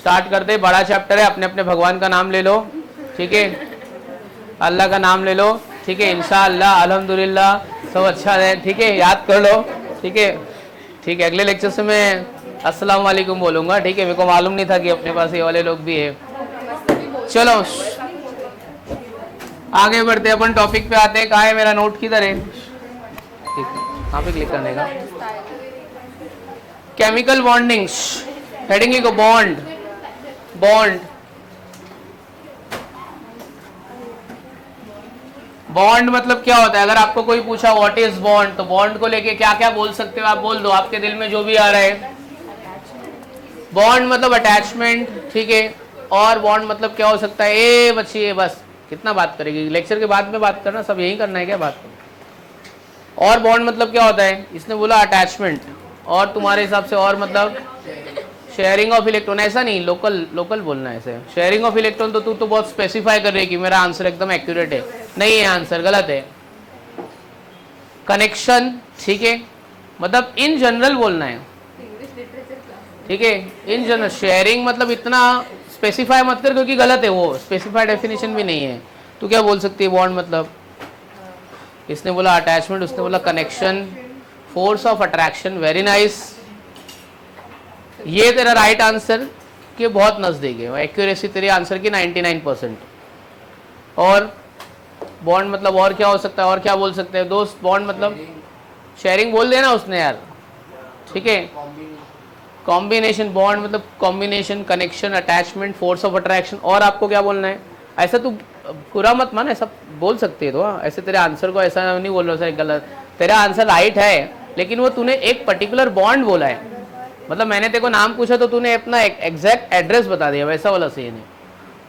Start करते, बड़ा chapter है, अपने अपने भगवान का नाम ले लो, ठीक है, अल्लाह का नाम ले लो, ठीक है, इंशाअल्लाह अल्हम्दुलिल्लाह सब अच्छा है, ठीक है, याद कर लो, ठीक है, ठीक है। अगले लेक्चर से मैं अस्सलाम वालेकुम बोलूँगा, ठीक है, मेरे को मालूम नहीं था कि अपने पास ये वाले लोग भी है। चलो आगे बढ़ते अपन टॉपिक पे आते हैं। कहाँ है मेरा नोट, किधर है, ठीक है, कहाँ पे क्लिक करने का, केमिकल बॉन्डिंग्स, हेडिंग लिखो बॉन्ड, बॉन्ड, बॉन्ड मतलब क्या होता है। अगर आपको कोई पूछा व्हाट इज बॉन्ड, तो बॉन्ड को लेके क्या क्या बोल सकते हो आप, बोल दो आपके दिल में जो भी आ रहा है। बॉन्ड मतलब अटैचमेंट, ठीक है, और बॉन्ड मतलब क्या हो सकता है, ए बच्ची बस कितना बात करेगी, लेक्चर के बाद में बात करना, सब यही करना है क्या बात। और बॉन्ड मतलब क्या होता है, इसने बोला अटैचमेंट, और तुम्हारे हिसाब से और मतलब शेयरिंग ऑफ इलेक्ट्रॉन, ऐसा नहीं, लोकल लोकल बोलना है ऐसे, शेयरिंग ऑफ इलेक्ट्रॉन तो तू तो बहुत स्पेसिफाई कर रही है कि मेरा आंसर एकदम एक्यूरेट है, नहीं है आंसर गलत है। कनेक्शन, ठीक है, मतलब इन जनरल बोलना है, ठीक है, इन जनरल। शेयरिंग मतलब इतना स्पेसिफाई मत कर क्योंकि गलत है, वो स्पेसिफाई डेफिनेशन भी नहीं है। तू क्या बोल सकती है बॉन्ड मतलब, इसने बोला अटैचमेंट, उसने बोला connection, force of attraction, very nice, ये तेरा राइट आंसर के बहुत नजदीक है, एक्यूरेसी तेरे आंसर की 99%। और बॉन्ड मतलब और क्या हो सकता है, और क्या बोल सकते हैं दोस्त, बॉन्ड मतलब शेयरिंग बोल देना उसने यार, ठीक है, कॉम्बिनेशन, बॉन्ड मतलब combination, connection, attachment, force of attraction. और आपको क्या बोलना है, ऐसा तू पूरा मत मान, ऐसा बोल सकती है तो, ऐसे तेरे आंसर को ऐसा नहीं बोल रहा गलत, तेरा आंसर राइट है, लेकिन वो तूने एक पर्टिकुलर बॉन्ड बोला है, मतलब मैंने तेरे को नाम पूछा तो तूने अपना एग्जैक्ट एड्रेस बता दिया, वैसा वाला सही नहीं,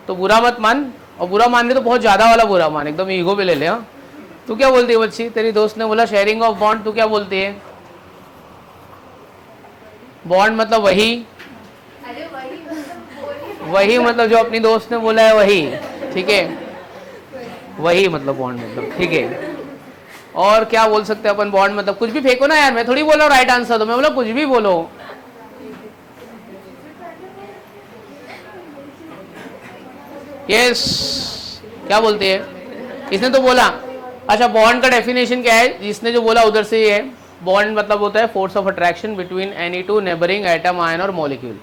तो बुरा मत मान, और बुरा मानने तो बहुत ज़्यादा वाला बुरा मान, एकदम ईगो पे ले ले। हाँ, तू क्या बोलती है बच्ची, तेरी दोस्त ने बोला शेयरिंग ऑफ बॉन्ड, तू क्या बोलती है, बॉन्ड मतलब वही, वही मतलब जो अपनी दोस्त ने बोला है वही, ठीक है, वही मतलब बॉन्ड मतलब, ठीक है। और क्या बोल सकते हैं अपन, बॉन्ड मतलब कुछ भी फेंको ना यार, मैं थोड़ी बोल रहा हूँ राइट आंसर, तो मैं बोला कुछ भी बोलो। यस, क्या बोलती है, इसने तो बोला। अच्छा, बॉन्ड का डेफिनेशन क्या है, जिसने जो बोला उधर से ही है। बॉन्ड मतलब होता है force of attraction between any two neighbouring atom, ion और मॉलिक्यूल।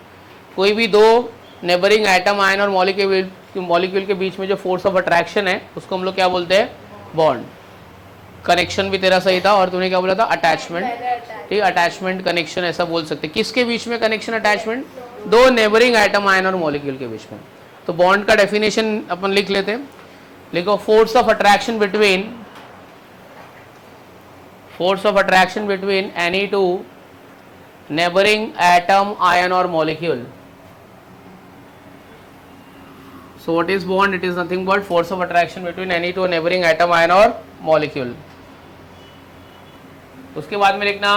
कोई भी दो नेबरिंग एटम, आयन और मॉलिक्यूल के बीच में जो फोर्स ऑफ अट्रैक्शन है उसको हम लोग क्या बोलते हैं, बॉन्ड। कनेक्शन भी तेरा सही था, और तूने क्या बोला था, अटैचमेंट, ठीक, अटैचमेंट कनेक्शन ऐसा बोल सकते। किसके बीच में कनेक्शन अटैचमेंट, दो नेबरिंग एटम, आयन और मॉलिक्यूल के बीच में। तो बॉन्ड का डेफिनेशन अपन लिख लेते हैं, लिखो force of attraction between any two neighbouring atom, ion और molecule. So what is bond? It is nothing but force of attraction between any two neighboring atom, ion और molecule. उसके बाद में लिखना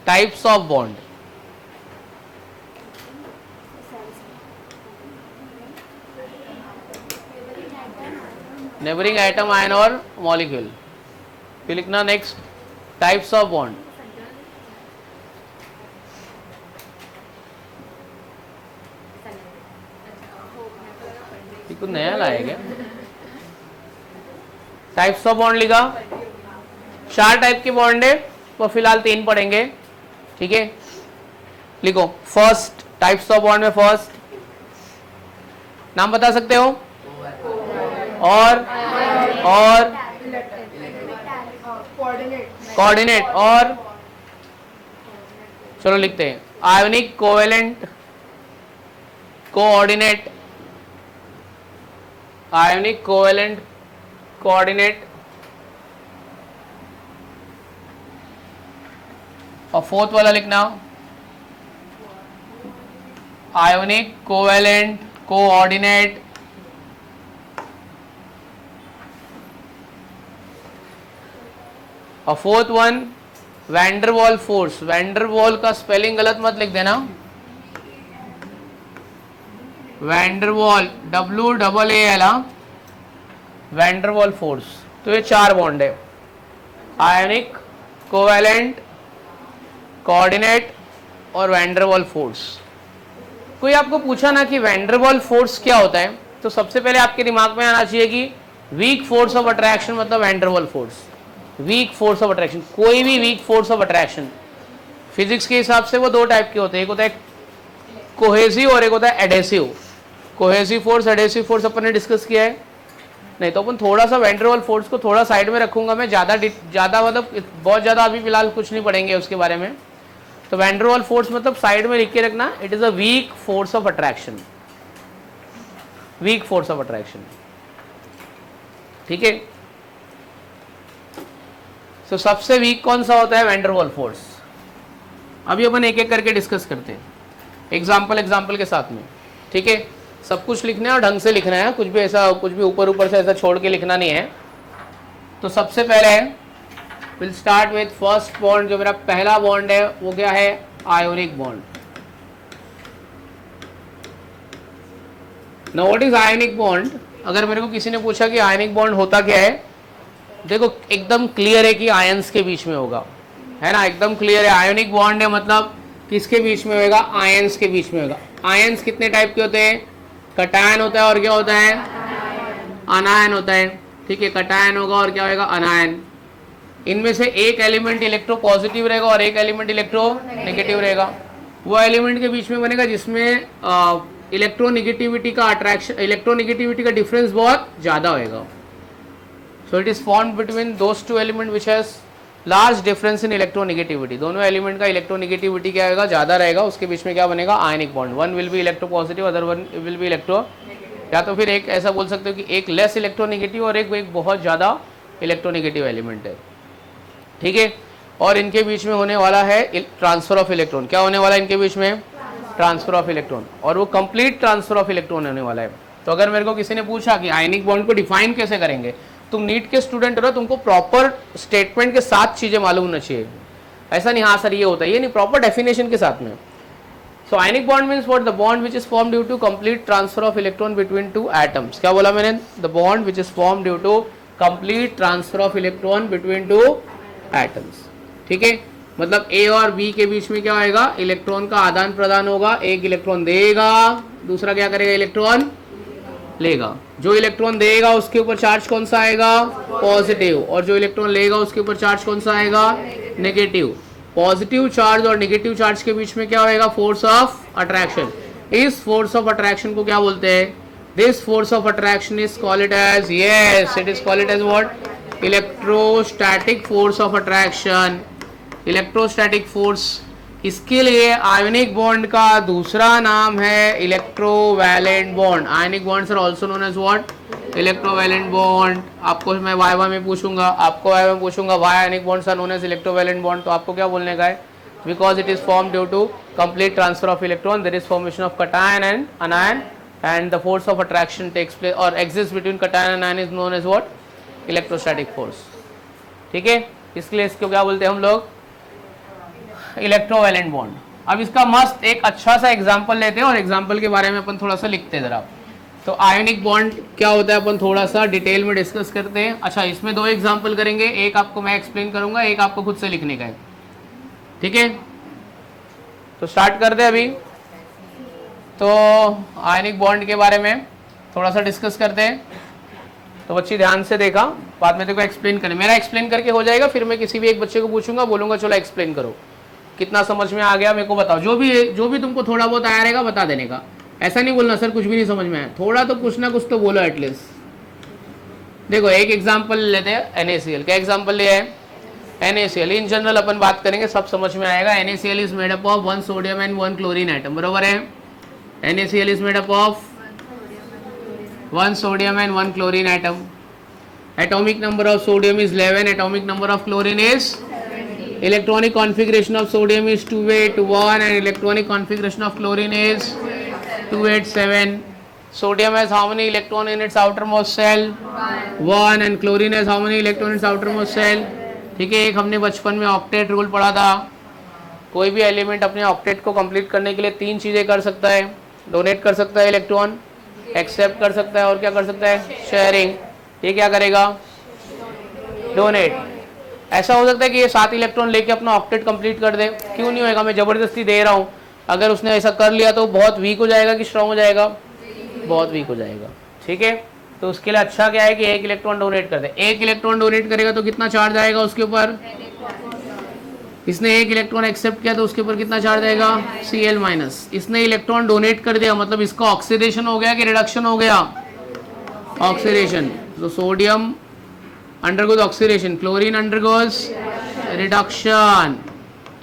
types of bond. Neighboring atom, ion और molecule. फिर लिखना next types of bond. कुछ नया लाया क्या, टाइप्स ऑफ बॉन्ड लिखा, 4 टाइप के बॉन्ड है, तो फिलहाल 3 पढ़ेंगे, ठीक है। लिखो फर्स्ट, टाइप्स ऑफ बॉन्ड में फर्स्ट नाम बता सकते हो, और कोऑर्डिनेट, और चलो लिखते हैं ionic, covalent, coordinate, ionic, covalent, coordinate, और फोर्थ वाला लिखना आयोनिक, कोवेलेंट, कोऑर्डिनेट, और fourth one van der Waals force. Van der Waals का स्पेलिंग गलत मत लिख देना, वैंडरवॉल WAAL, वैंडरवॉल फोर्स। तो ये 4 बॉन्ड है, आयोनिक, कोवेलेंट, कोऑर्डिनेट और वैंडरवाल फोर्स। कोई आपको पूछा ना कि वैंडरवाल फोर्स क्या होता है, तो सबसे पहले आपके दिमाग में आना चाहिए कि वीक फोर्स ऑफ अट्रैक्शन मतलब Van der Waals force. Weak force of attraction, कोई भी weak force of attraction physics के हिसाब से वो दो टाइप के होते हैं, एक होता है कोहेसिव और एक होता है adhesive. Cohesive force, adhesive force अपन ने डिस्कस किया है। नहीं तो अपन थोड़ा सा वैंडरवाल फोर्स को थोड़ा साइड में रखूंगा मैं, ज़्यादा मतलब बहुत ज़्यादा अभी फिलहाल कुछ नहीं पढ़ेंगे उसके बारे में। तो वैंडरवाल फोर्स मतलब साइड में लिख के रखना, it is a week force of attraction. Week force of attraction, ठीक है। तो सबसे वीक कौन सा होता है? वैंडरवाल फोर्स। अभी अपन एक एक करके डिस्कस करते हैं, एग्जाम्पल के साथ में, ठीक है। सब कुछ लिखना है और ढंग से लिखना है, कुछ भी ऊपर से ऐसा छोड़ के लिखना नहीं है। तो सबसे पहले will start with first bond. जो मेरा पहला बॉन्ड है वो क्या है? Ionic bond. Now what is ionic bond? अगर मेरे को किसी ने पूछा कि आयोनिक बॉन्ड होता क्या है, देखो एकदम क्लियर है कि आयंस के बीच में होगा, है ना, एकदम क्लियर है। आयोनिक बॉन्ड है मतलब किसके बीच में होगा? आयंस के बीच में होगा। आयंस कितने टाइप के होते हैं? कटायन होता है और क्या होता है? अनायन होता है, ठीक है। कटायन होगा और क्या होगा? अनायन। इनमें से एक एलिमेंट इलेक्ट्रो पॉजिटिव रहेगा और एक एलिमेंट इलेक्ट्रो नेगेटिव रहेगा। वो एलिमेंट के बीच में बनेगा जिसमें इलेक्ट्रोनेगेटिविटी का अट्रैक्शन, इलेक्ट्रोनेगेटिविटी का डिफरेंस बहुत ज़्यादा होगा। So it is formed between those two element which has large difference in electronegativity. दोनों एलिमेंट का इलेक्ट्रोनेगेटिविटी क्या होगा? ज़्यादा रहेगा। उसके बीच में क्या बनेगा? Ionic bond. One will be electro positive, other one will be electro, या तो फिर एक ऐसा बोल सकते हो कि एक लेस इलेक्ट्रोनेगेटिव और एक बहुत ज़्यादा इलेक्ट्रोनेगेटिव एलिमेंट है, ठीक है। और इनके बीच में होने वाला है ट्रांसफर ऑफ इलेक्ट्रॉन। क्या होने वाला है इनके बीच में? ट्रांसफर ऑफ इलेक्ट्रॉन, और वो कंप्लीट ट्रांसफर ऑफ इलेक्ट्रॉन होने वाला है। तो अगर मेरे को किसी ने पूछा कि आयनिक बॉन्ड को डिफाइन कैसे करेंगे, तुम नीट के स्टूडेंट हो, तुमको प्रॉपर स्टेटमेंट के साथ चीजें मालूम होना चाहिए। ऐसा नहीं हाँ सर ये होता है, ये नहीं, प्रॉपर डेफिनेशन के साथ में। So ionic bond means what? The bond which is form due to complete transfer of electron between two atoms. क्या बोला मैंने? The bond which is form due to complete transfer of electron between two atoms, ठीक है। मतलब ए और B के बीच में क्या होगा? इलेक्ट्रॉन का आदान प्रदान होगा। एक इलेक्ट्रॉन देगा, दूसरा क्या करेगा? इलेक्ट्रॉन लेगा। जो इलेक्ट्रॉन देगा उसके ऊपर चार्ज कौन सा आएगा? पॉजिटिव। और जो इलेक्ट्रॉन लेगा उसके ऊपर चार्ज कौन सा आएगा? नेगेटिव। पॉजिटिव चार्ज और नेगेटिव चार्ज के बीच में क्या होगा? Force of attraction. इस फोर्स ऑफ अट्रैक्शन को क्या बोलते हैं? This force of attraction is called it as, yes it is called it as what? Electrostatic force of attraction. Electrostatic force, इसके लिए आयोनिक बॉन्ड का दूसरा नाम है electrovalent bond. Ionic bonds are also known as what? Electrovalent bond. आपको मैं viva में पूछूंगा, why ionic bonds are known as electrovalent bond, तो आपको क्या बोलने का है? Because it is form due to complete transfer of electron, there is formation of cation and anion, and the force of attraction takes place और exist between cation and anion is known as what? Electrostatic force, ठीक है। इसलिए इसको क्या बोलते हैं हम लोग? Electrovalent bond. अब इसका मस्त एक अच्छा सा एग्जांपल लेते हैं और एग्जांपल के बारे में अपन थोड़ा सा लिखते हैं जरा। तो आयोनिक बॉन्ड क्या होता है अपन थोड़ा सा डिटेल में डिस्कस करते हैं। अच्छा, इसमें दो एग्जांपल करेंगे, एक आपको मैं एक्सप्लेन करूंगा, एक आपको खुद से लिखने का है, ठीक है। तो स्टार्ट करते हैं अभी। तो आयोनिक बॉन्ड के बारे में थोड़ा सा डिस्कस करते हैं। तो बच्ची ध्यान से देखा, बाद में देखो एक्सप्लेन करें। मेरा एक्सप्लेन करके हो जाएगा, फिर मैं किसी भी एक बच्चे को पूछूंगा, बोलूंगा चलो एक्सप्लेन करो, कितना समझ में आ गया मेरे को बताओ। जो भी तुमको थोड़ा बहुत आया रहेगा बता देने का। ऐसा नहीं बोलना सर कुछ भी नहीं समझ में आया, थोड़ा तो कुछ ना कुछ तो बोलो एटलीस्ट। देखो एक एग्जांपल लेते हैं, NaCl। क्या एग्जांपल लिया है? NaCl। इन जनरल अपन बात करेंगे, सब समझ में आएगा। NaCl is made up of 1 sodium and 1 chlorine atom, बरोबर है। NaCl is made up of 1 sodium and 1 chlorine atom. Atomic number of sodium is 11, atomic number of chlorine is 70. Electronic configuration of sodium is 281 and electronic configuration of chlorine is 287. Sodium has how many electron in its outermost shell? 1 and chlorine has how many electron in its outermost shell? ठीक है। एक हमने बचपन में octet rule पढ़ा था। कोई भी एलिमेंट अपने ऑक्टेट को कंप्लीट करने के लिए 3 चीज़ें कर सकता है। डोनेट कर सकता है इलेक्ट्रॉन, एक्सेप्ट कर सकता है और क्या कर सकता है? शेयरिंग। ये क्या करेगा? डोनेट। ऐसा हो सकता है कि ये 7 इलेक्ट्रॉन लेके अपना ऑक्टेट कंप्लीट कर दे, क्यों नहीं होएगा, मैं जबरदस्ती दे रहा हूँ। अगर उसने ऐसा कर लिया तो बहुत वीक हो जाएगा कि स्ट्रांग हो जाएगा, बहुत वीक हो जाएगा। ठीक है, तो उसके लिए अच्छा क्या है कि 1 इलेक्ट्रॉन डोनेट कर दे। 1 इलेक्ट्रॉन डोनेट करेगा तो कितना चार्ज आएगा उसके ऊपर, इसने 1 इलेक्ट्रॉन एक्सेप्ट किया तो उसके ऊपर कितना चार्ज आएगा, Cl माइनस। इसने इलेक्ट्रॉन डोनेट कर दिया मतलब इसका ऑक्सीडेशन हो गया कि रिडक्शन हो गया, ऑक्सीडेशन। तो sodium undergoes oxidation, chlorine undergoes reduction.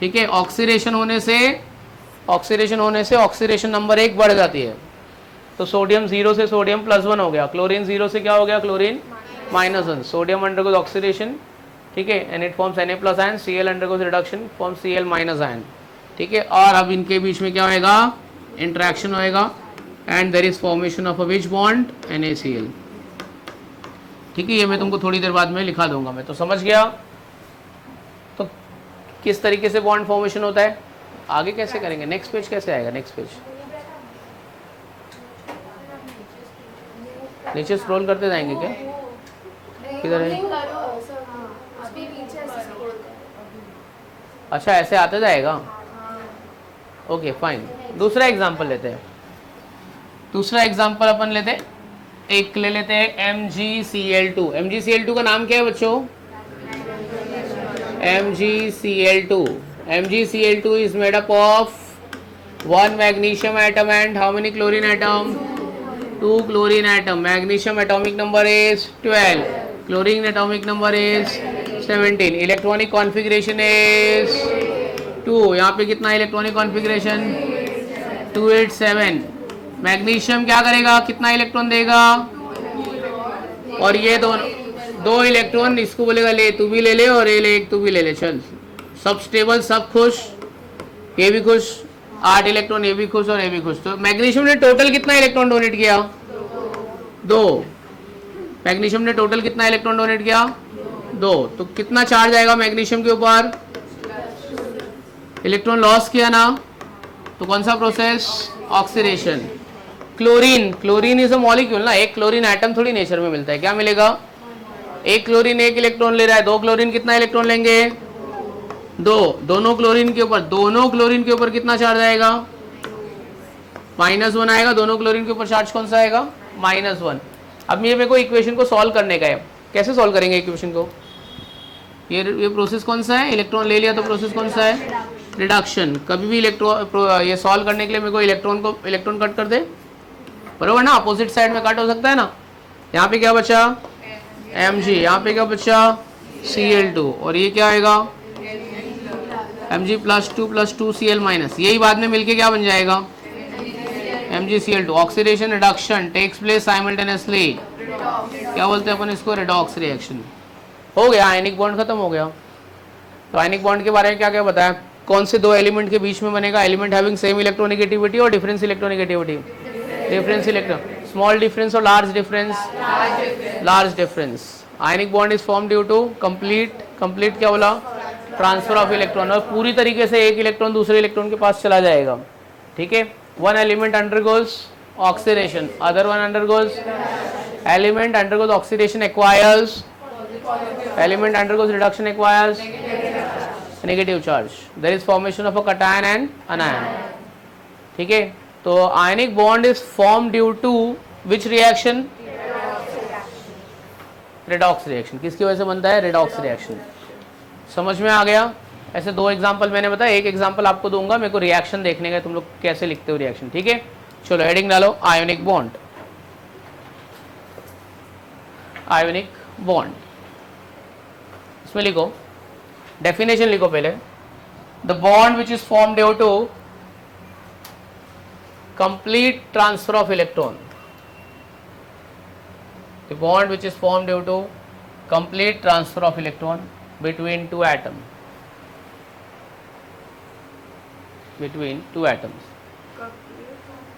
ठीक है, ऑक्सीडेशन होने से ऑक्सीडेशन नंबर 1 बढ़ जाती है। तो सोडियम 0 से सोडियम +1 हो गया, क्लोरीन 0 से क्या हो गया, क्लोरीन -1। सोडियम अंडरगोज ऑक्सीडेशन, ठीक है, and it forms Na+ ion, Cl undergoes reduction, form Cl- ion. ठीक है, और अब इनके बीच में क्या होएगा, इंटरेक्शन होएगा, and there is formation of a which bond, NaCl। ठीक है, ये मैं तुमको थोड़ी देर बाद में लिखा दूंगा। मैं तो समझ गया तो किस तरीके से बॉन्ड फॉर्मेशन होता है। आगे कैसे करेंगे, नेक्स्ट पेज कैसे आएगा, नेक्स्ट पेज नीचे स्क्रॉल करते जाएंगे क्या, किधर है, अच्छा ऐसे आते जाएगा, ओके फाइन। दूसरा एग्जांपल लेते हैं, दूसरा एग्जांपल अपन लेते हैं, एक ले लेते हैं MgCl2। MgCl2 का नाम क्या है बच्चों, MgCl2। MgCl2 is made up of 1 magnesium atom and how many chlorine atom, 2 chlorine atom. Magnesium atomic number is 12, chlorine atomic number is 17, electronic configuration is 2। यहाँ पे कितना इलेक्ट्रॉनिक कॉन्फ़िगरेशन, 287। मैग्नीशियम क्या करेगा, कितना इलेक्ट्रॉन देगा, और ये दो इलेक्ट्रॉन इसको बोलेगा ले तू भी ले ले, और ये ले एक तू भी ले ले, चल सब स्टेबल, सब खुश, ये भी खुश, 8 इलेक्ट्रॉन, ये भी खुश और ये भी खुश। तो मैग्नीशियम ने टोटल कितना इलेक्ट्रॉन डोनेट किया, 2। मैग्नीशियम ने टोटल कितना इलेक्ट्रॉन डोनेट किया, 2। तो कितना चार्ज आएगा मैग्नीशियम के ऊपर, इलेक्ट्रॉन लॉस किया ना, तो कौन सा process, oxidation. Chlorine, chlorine is a molecule ना, एक क्लोरीन एटम थोड़ी नेचर में मिलता है, क्या मिलेगा, एक क्लोरीन 1 इलेक्ट्रॉन ले रहा है, 2 क्लोरीन कितना इलेक्ट्रॉन लेंगे, 2। दोनों क्लोरीन के ऊपर कितना चार्ज आएगा, -1 आएगा। दोनों क्लोरीन के ऊपर चार्ज कौन सा आएगा, -1। अब ये मेरे को इक्वेशन को सॉल्व करने का है, कैसे सॉल्व करेंगे इक्वेशन को, ये प्रोसेस कौन सा है, इलेक्ट्रॉन ले लिया तो प्रोसेस कौन सा है, रिडक्शन। कभी भी इलेक्ट्रॉन ये सॉल्व करने के लिए मेरे को इलेक्ट्रॉन कट कर दे, बरोबर ना, अपोजिट साइड में कट हो सकता है ना। यहाँ पे क्या बचा, Mg, यहाँ पे क्या बचा, Cl2, और ये क्या आएगा, Mg +2 + 2 Cl-, यही बाद में मिलके क्या बन जाएगा, MgCl2। Oxidation reduction takes place simultaneously, क्या बोलते हैं अपन इसको, रेडॉक्स रिएक्शन। हो गया, आयनिक बॉन्ड खत्म हो गया। तो आयनिक बॉन्ड के बारे में क्या क्या बताया, कौन से 2 एलिमेंट के बीच में बनेगा, एलिमेंट हैविंग सेम इलेक्ट्रोनेगेटिविटी और difference electronegativity, difference electron, small difference और large difference, large difference. Ionic bond is form due to complete क्या बोला, ट्रांसफर ऑफ इलेक्ट्रॉन, और पूरी तरीके से एक इलेक्ट्रॉन दूसरे इलेक्ट्रॉन के पास चला जाएगा। ठीक है, one element undergoes oxidation, other one undergoes, element undergoes oxidation acquires, element undergoes reduction acquires negative charge, there is formation of a cation and anion। ठीक है, तो ionic bond is formed due to which reaction, redox reaction। किसकी वजह से बनता है, redox reaction। समझ में आ गया। ऐसे 2 एग्जांपल मैंने बताया, एक एग्जांपल आपको दूंगा, मेरे को रिएक्शन देखने का, तुम लोग कैसे लिखते हो रिएक्शन। ठीक है, चलो हेडिंग डालो, आयोनिक बॉन्ड, आयोनिक बॉन्ड। इसमें लिखो, डेफिनेशन लिखो पहले, the bond which is form due to complete transfer of electron, the bond which is form due to complete transfer of electron between 2 atoms,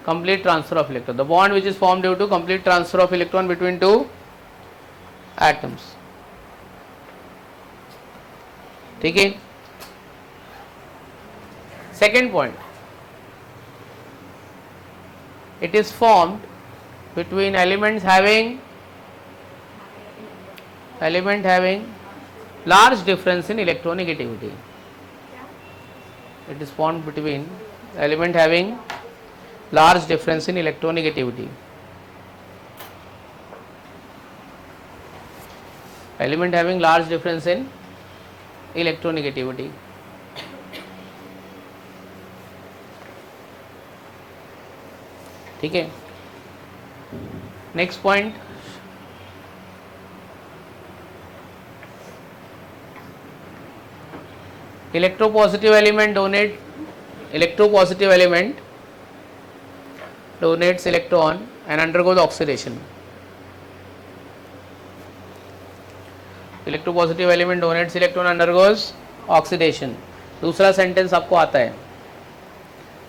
complete transfer of electron, the bond which is formed due to complete transfer of electron between 2 atoms। ठीक है, second point, it is formed between element having large difference in electronegativity. It is formed between element having large difference in electronegativity. Element having large difference in electronegativity. ठीक है. Next point, electropositive element donates electron and undergoes oxidation. Electropositive element donates electron and undergoes oxidation. दूसरा sentence आपको आता है,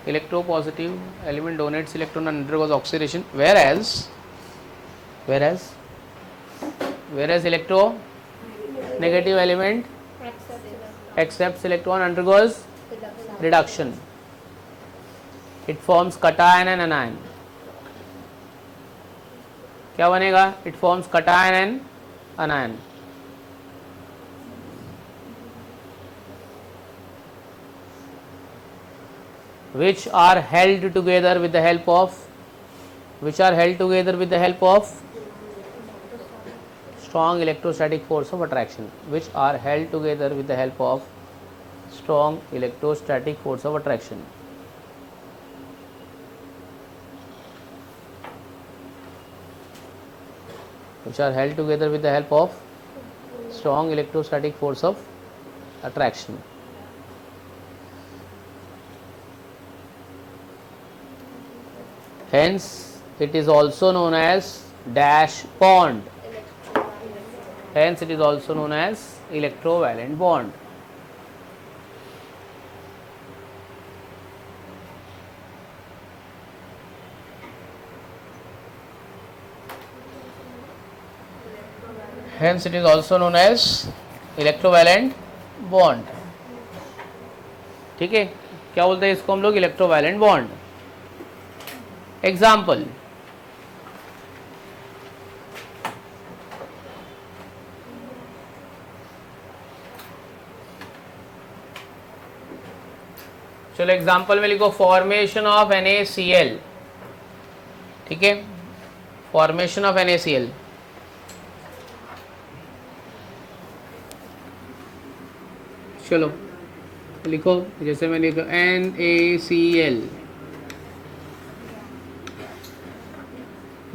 electropositive element donates electron and undergoes oxidation, whereas electronegative element accepts electron, undergoes reduction. It forms cation and anion. क्या बनेगा? It forms cation and anion. Which are held together with the help of strong electrostatic force of attraction. Which are held together with the help of strong electrostatic force of attraction. Which are held together with the help of strong electrostatic force of attraction. Hence, it is also known as dash bond. Hence, it is also known as electrovalent bond. Hence, it is also known as electrovalent bond. ठीक है, क्या बोलते हैं इसको हम लोग? Electrovalent bond. Example, चलो example में लिखो फॉर्मेशन ऑफ NaCl. ठीक है, फॉर्मेशन ऑफ NaCl. चलो लिखो, जैसे मैं लिखो NaCl.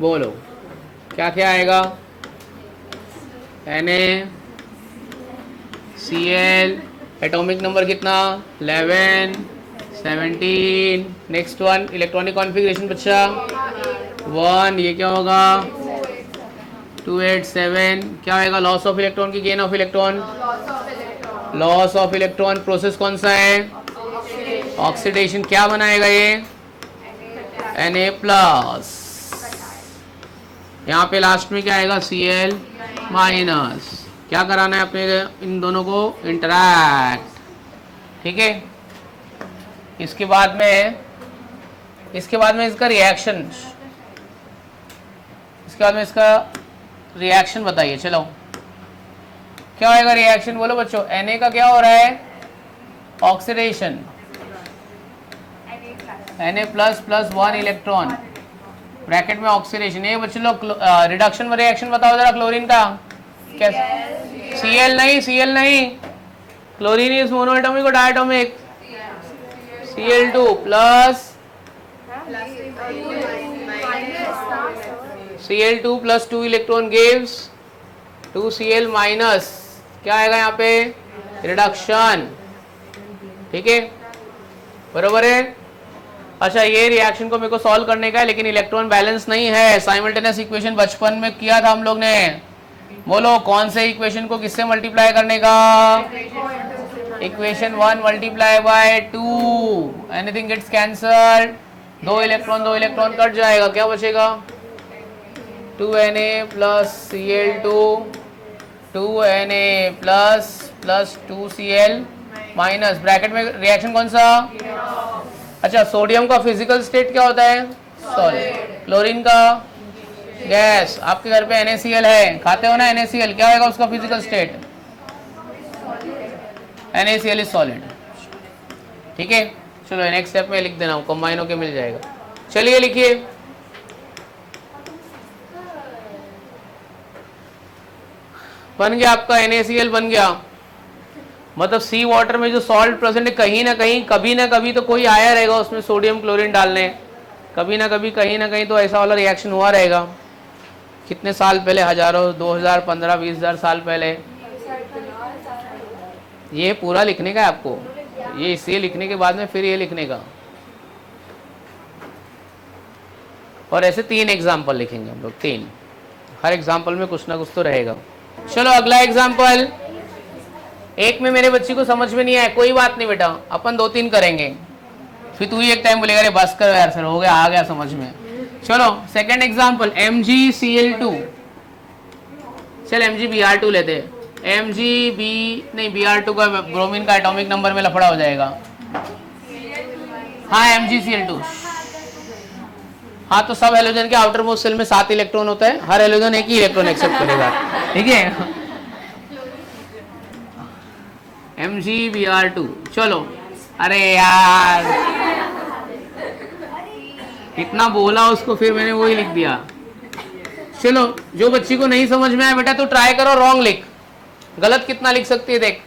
बोलो क्या क्या आएगा? NaCl, एटॉमिक नंबर कितना? 11, 17. नेक्स्ट वन, इलेक्ट्रॉनिक कॉन्फ़िगरेशन बच्चा 1. ये क्या होगा? 287. क्या होगा? लॉस ऑफ इलेक्ट्रॉन की gain of electron? Loss of electron. Process कौन सा है? ऑक्सीडेशन. क्या बनाएगा ये? Na+. यहाँ पे लास्ट में क्या आएगा? Cl-. क्या कराना है अपने इन दोनों को? इंटरैक्ट. ठीक है, इसके बाद में इसका रिएक्शन, बताइए. चलो क्या होएगा रिएक्शन? बोलो बच्चों. Na का क्या हो रहा है? ऑक्सीडेशन. Na++1 इलेक्ट्रॉन, ब्रैकेट में ऑक्सीडेशन. ये बच्चों लोग रिडक्शन में रिएक्शन बताओ जरा क्लोरीन का. कैसे? Cl नहीं, क्लोरीन इज मोनोएटॉमिक और diatomic. Cl2 plus 2 electron gives 2Cl minus. क्या आएगा यहाँ पे? रिडक्शन. ठीक है, बरोबर है. अच्छा, ये रिएक्शन को मेरे को सॉल्व करने का है, लेकिन इलेक्ट्रॉन बैलेंस नहीं है. साइमल्टेनियस इक्वेशन बचपन में किया था हम लोग ने. बोलो कौन से इक्वेशन को किससे मल्टीप्लाई करने का? Equation 1 multiply by 2. Anything gets cancelled. 2 electron cut जाएगा. क्या बचेगा? 2Na plus Cl2, 2Na plus 2Cl minus. Bracket में रिएक्शन कौन सा? अच्छा, सोडियम का फिजिकल स्टेट क्या होता है? सॉलिड. क्लोरीन का गैस. आपके घर पे NaCl है, खाते हो ना NaCl. क्या होगा उसका physical state? NaCl is solid. ठीक है, चलो नेक्स्ट स्टेप में लिख देना हूँ, कंबाइन होके मिल जाएगा। चलिए लिखिए, बन गया आपका NaCl बन गया। मतलब सी वाटर में जो सॉल्ट प्रेजेंट है, कहीं ना कहीं कभी ना कभी तो कोई आया रहेगा उसमें सोडियम क्लोरीन डालने, कभी ना कभी कहीं ना कहीं तो ऐसा वाला रिएक्शन हुआ रहेगा। कितने साल पहले, हजारों, 2000, 15, 20,000 साल पहले। ये पूरा लिखने का है आपको, ये इसे लिखने के बाद में फिर ये लिखने का, और ऐसे 3 एग्जाम्पल लिखेंगे हम लोग, 3। हर एग्जाम्पल में कुछ ना कुछ तो रहेगा। चलो अगला एग्जाम्पल। एक में मेरे बच्ची को समझ में नहीं आया, कोई बात नहीं बेटा, अपन 2-3 करेंगे, फिर तू ही एक टाइम बोलेगा अरे बस करो यार सर, हो गया, आ गया समझ में। चलो सेकंड एग्जाम्पल, MgCl2। चल MgBr2 लेते हैं। Br2 का ब्रोमीन का एटॉमिक नंबर में लफड़ा हो जाएगा। हाँ MgCl2। हाँ तो सब हेलोजन के आउटर मोस्ट शेल में 7 इलेक्ट्रॉन होता है, हर हेलोजन एक ही इलेक्ट्रॉन एक्सेप्ट करेगा। ठीक है, MgBr2। चलो, अरे यार इतना बोला उसको, फिर मैंने वही लिख दिया। चलो, जो बच्ची को नहीं समझ में आया बेटा तो ट्राई करो, रॉन्ग लिख। गलत कितना लिख सकती है देख,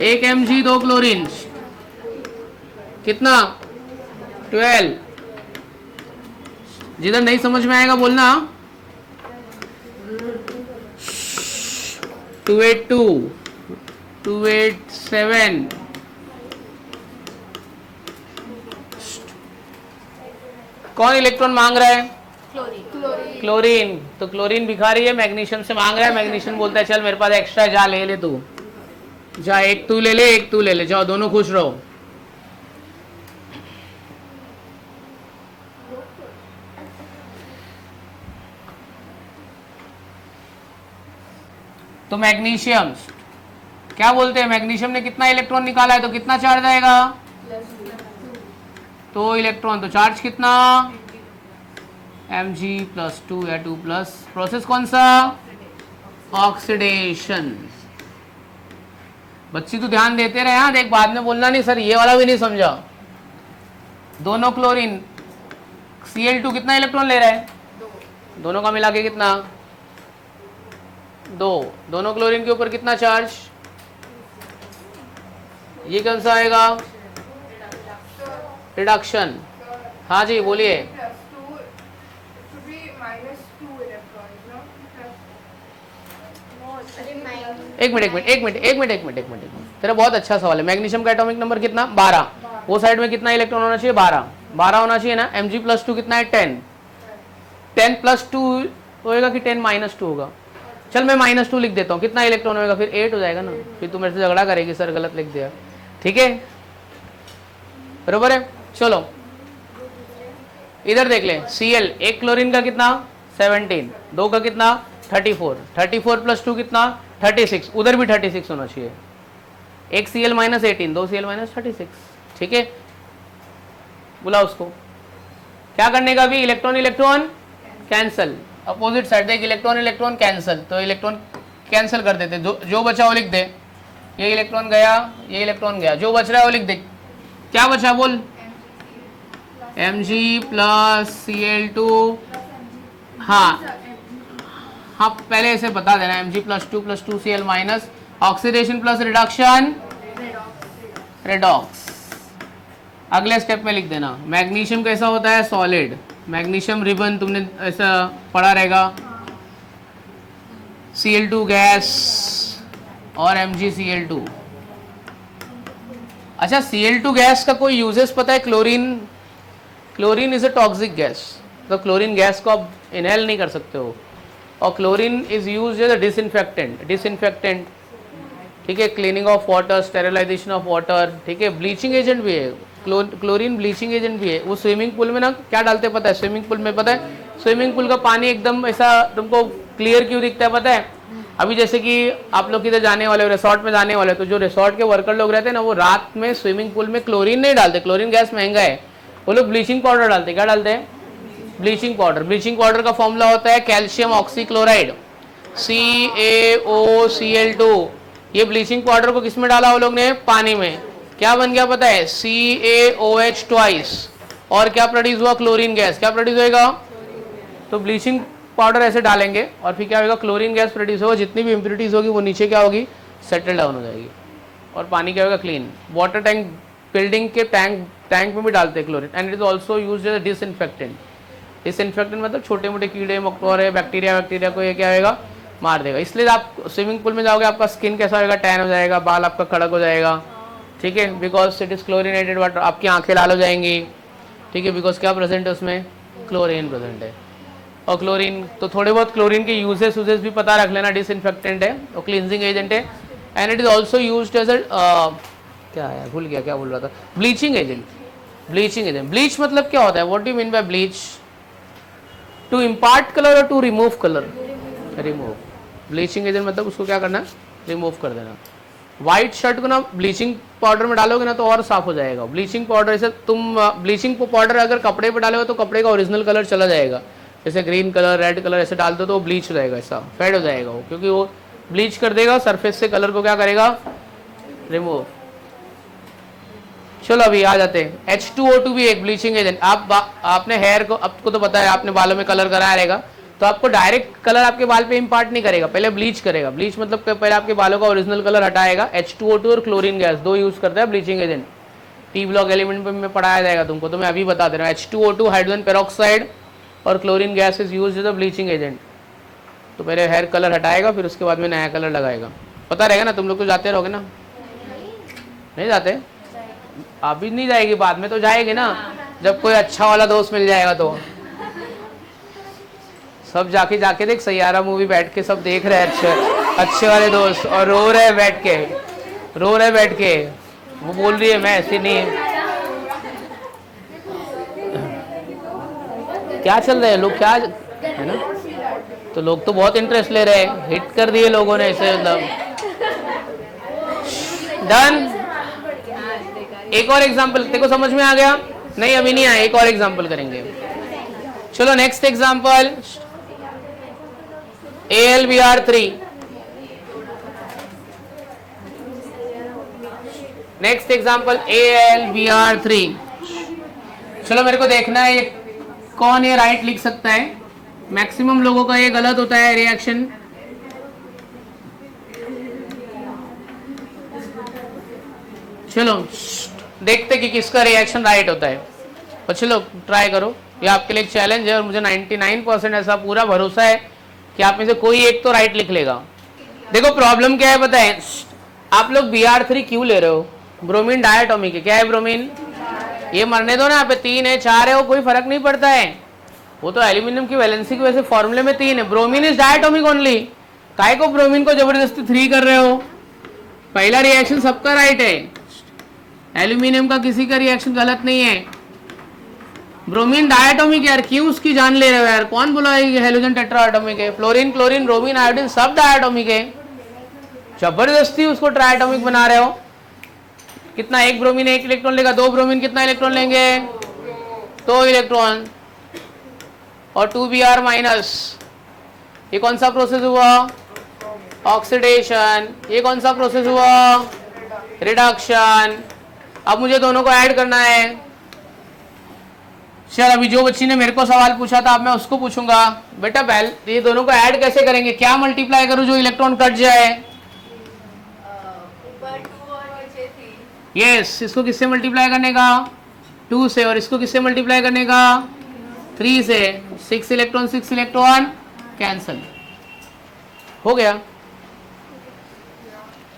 1 Mg 2 क्लोरीन कितना, 12। जिधर नहीं समझ में आएगा बोलना। 282, 287। कौन इलेक्ट्रॉन मांग रहा है? क्लोरीन। तो क्लोरीन भिखारी है, मैग्नीशियम से मांग रहा है। मैग्नीशियम बोलता है चल मेरे पास एक्स्ट्रा है, जा ले ले तू, जा, एक तू ले ले, एक तू ले ले, जाओ दोनों खुश रहो। तो मैग्नीशियम क्या बोलते हैं, मैग्नीशियम ने कितना इलेक्ट्रॉन निकाला है तो कितना चार्ज आएगा, 2 इलेक्ट्रॉन। तो चार्ज कितना, Mg+2 या 2+। प्रोसेस कौन सा, ऑक्सीडेशन। बच्ची तो ध्यान देते रहे, हाँ देख, बाद में बोलना नहीं सर ये वाला भी नहीं समझा। दोनों क्लोरीन, Cl2 कितना इलेक्ट्रॉन ले रहा है, दोनों का मिला के कितना, 2। दोनों क्लोरीन के ऊपर कितना चार्ज, ये कौन सा आएगा, रिडक्शन। हाँ जी बोलिए। एक मिनट, तेरा बहुत अच्छा सवाल है। मैग्नीशियम का एटॉमिक नंबर कितना, 12। वो साइड में कितना इलेक्ट्रॉन होना चाहिए, 12 होना चाहिए ना। Mg+2 कितना है, 10। 10+2 होएगा कि 10-2 होगा। चल मैं -2 लिख देता हूँ, कितना इलेक्ट्रॉन होएगा, फिर 8 हो जाएगा ना। फिर तू मेरे से झगड़ा करेगी सर गलत लिख दिया। ठीक है, बरोबर है। चलो इधर देख ले, Cl, एक क्लोरीन का कितना, 17, 2 का कितना, 34, 34+2 कितना, 36। उधर भी 36 होना चाहिए। एक Cl -18, 2 Cl -36। ठीक है, बुला उसको। क्या करने का, भी electron electron cancel, opposite side देख, इलेक्ट्रॉन इलेक्ट्रॉन कैंसल, तो इलेक्ट्रॉन कैंसिल कर देते। जो बचा वो लिख दे, ये इलेक्ट्रॉन गया, ये इलेक्ट्रॉन गया, जो बच रहा है वो लिख दे। क्या बचा बोल, Mg+Cl2। हाँ हाँ, पहले इसे बता देना, Mg+2+2Cl-, oxidation plus reduction, redox. अगले स्टेप में लिख देना। मैग्नीशियम कैसा होता है, सॉलिड। मैग्नीशियम रिबन तुमने ऐसा पढ़ा रहेगा, Cl2 गैस और MgCl2। अच्छा, Cl2 गैस का कोई यूजेस पता है, chlorine is a toxic gas, तो क्लोरीन गैस को आप इनहेल नहीं कर सकते हो। और chlorine is use as a disinfectant. ठीक है, cleaning of water, sterilization of water. ठीक है, ब्लीचिंग एजेंट भी है, क्लोरीन ब्लीचिंग एजेंट भी है। वो स्विमिंग पूल में ना क्या डालते हैं पता है, स्विमिंग पूल में पता है, स्विमिंग पूल का पानी एकदम ऐसा तुमको क्लियर क्यों दिखता है पता है। अभी जैसे कि आप लोग किधर जाने वाले हो, रिसोर्ट में जाने वाले हो, तो जो रिसोर्ट के वर्कर लोग रहते हैं ना, वो रात में स्विमिंग पूल में क्लोरीन नहीं डालते, क्लोरीन गैस महंगा है, वो लोग ब्लीचिंग पाउडर डालते। क्या डालते हैं, ब्लीचिंग पाउडर। ब्लीचिंग पाउडर का फॉर्मूला होता है कैल्शियम ऑक्सीक्लोराइड, CaOCl2 ये ब्लीचिंग पाउडर को किस में डाला वो लोग ने? पानी में। क्या बन गया पता है? CaOH twice. और क्या प्रोड्यूस हुआ? Chlorine gas. क्या प्रोड्यूस होएगा? तो ब्लीचिंग पाउडर ऐसे डालेंगे और फिर क्या होगा? क्लोरीन गैस प्रोड्यूस होगा। जितनी भी इम्प्योरिटीज होगी वो नीचे क्या होगी? सेटल डाउन हो जाएगी और पानी क्या होगा? क्लीन। वाटर टैंक, बिल्डिंग के टैंक में भी डालते हैं chlorine. And it is also use as disinfectant. Disinfectant मतलब छोटे मोटे कीड़े मकोड़े बैक्टीरिया को ये क्या होगा? मार देगा। इसलिए आप स्विमिंग पूल में जाओगे आपका स्किन कैसा होगा? टैन हो जाएगा, बाल आपका कड़क हो जाएगा, ठीक है, because it is chlorinated water. आपकी आंखें लाल हो जाएंगी, ठीक है, बिकॉज क्या प्रेजेंट है उसमें? क्लोरीन प्रेजेंट है। और क्लोरीन तो थोड़े बहुत क्लोरीन के यूजेस भी पता रख लेना। डिसइंफेक्टेंट है और क्लींजिंग एजेंट है। And it is also used as क्या है, भूल गया क्या बोल रहा था, bleaching agent. Bleaching agent, bleach मतलब क्या होता है? What do you mean by bleach? To impart colour और to remove colour? Remove. Bleaching agent मतलब उसको क्या करना? रिमूव कर देना। व्हाइट शर्ट को ना ब्लीचिंग पाउडर में डालोगे ना तो और साफ हो जाएगा। ब्लीचिंग पाउडर ऐसे तुम ब्लीचिंग पाउडर अगर कपड़े पे डालोगे तो कपड़े का ओरिजिनल कलर चला जाएगा। जैसे ग्रीन कलर, रेड कलर ऐसे डाल दो तो वो ब्लीच हो जाएगा, ऐसा फेड हो जाएगा वो, क्योंकि वो ब्लीच कर देगा सरफेस से, कलर को क्या करेगा? रिमूव। चलो अभी आ जाते हैं। H2O2 भी एक ब्लीचिंग एजेंट। आपने हेयर को, आपको तो पता है, आपने बालों में कलर कराया रहेगा, तो आपको डायरेक्ट कलर आपके बाल पे इम्पार्ट नहीं करेगा, पहले ब्लीच करेगा। ब्लीच मतलब पहले आपके बालों का ओरिजिनल कलर हटाएगा। H2O2 और क्लोरीन गैस दो यूज करता है bleaching agent. T block element में पढ़ाया जाएगा तुमको, तो मैं अभी बता दे रहा हूँ। H2O2 हाइड्रोजन पेरोक्साइड और chlorine gas is use as a bleaching agent. तो पहले हेयर कलर हटाएगा, फिर उसके बाद में नया कलर लगाएगा। पता रहेगा ना? तुम लोग तो जाते रहोगे ना? नहीं जाते? अभी नहीं जाएगी, बाद में तो जाएगी ना, जब कोई अच्छा वाला दोस्त मिल जाएगा तो। सब जाके देख, सैयारा मूवी बैठ के सब देख रहे हैं अच्छे वाले दोस्त, और रो रहे बैठ के। वो बोल रही है मैं ऐसी नहीं। क्या चल रहा है लोग, क्या है ना? तो लोग तो बहुत इंटरेस्ट ले रहे हैं, हिट कर दिए लोगों ने इसे, मतलब डन। एक और एग्जांपल देखो, समझ में आ गया? नहीं अभी नहीं आया, एक और एग्जांपल करेंगे। चलो next example, AlBr3। Next example AlBr3। चलो मेरे को देखना है कौन ये राइट लिख सकता है। मैक्सिमम लोगों का ये गलत होता है रिएक्शन। चलो देखते कि किसका रिएक्शन राइट होता है, और चलो ट्राई करो। ये आपके लिए एक चैलेंज है और मुझे 99% ऐसा पूरा भरोसा है कि आप में से कोई एक तो राइट लिख लेगा। देखो प्रॉब्लम क्या है पता है? आप लोग Br3 क्यों ले रहे हो? ब्रोमीन डायटोमिक है। क्या है ब्रोमीन? ये मरने दो ना, यहाँ पे 3 है 4 है, वो कोई फर्क नहीं पड़ता है। वो तो एल्यूमिनियम की वैलेंसी की वजह से फॉर्मूले में 3 है। Bromine is diatomic only. काहे को ब्रोमीन को जबरदस्ती 3 कर रहे हो? पहला रिएक्शन सबका राइट है, एल्यूमिनियम का किसी का रिएक्शन गलत नहीं है। ब्रोमीन डायटोमिक यार, क्यों उसकी जान ले रहे हो यार? कौन बोला है हेलोजन टेट्रा एटॉमिक है? फ्लोरीन, क्लोरीन, ब्रोमीन, आयोडीन सब डायटोमिक है। जबरदस्ती उसको ट्राइटोमिक बना रहे हो। कितना? एक ब्रोमीन 1 इलेक्ट्रॉन लेगा, 2 ब्रोमीन कितना इलेक्ट्रॉन लेंगे? 2 इलेक्ट्रॉन। और 2Br माइनस। ये कौन सा प्रोसेस हुआ? ऑक्सीडेशन। ये कौन सा प्रोसेस हुआ? रिडक्शन। अब मुझे दोनों को ऐड करना है। चल अभी जो बच्ची ने मेरे को सवाल पूछा था अब मैं उसको पूछूंगा। बेटा पहले ये दोनों को ऐड कैसे करेंगे? क्या मल्टीप्लाई करूं जो इलेक्ट्रॉन कट जाए? यस, इसको किससे मल्टीप्लाई करने का? 2 से। और इसको किससे मल्टीप्लाई करने का? 3 से। 6 इलेक्ट्रॉन कैंसल हो गया।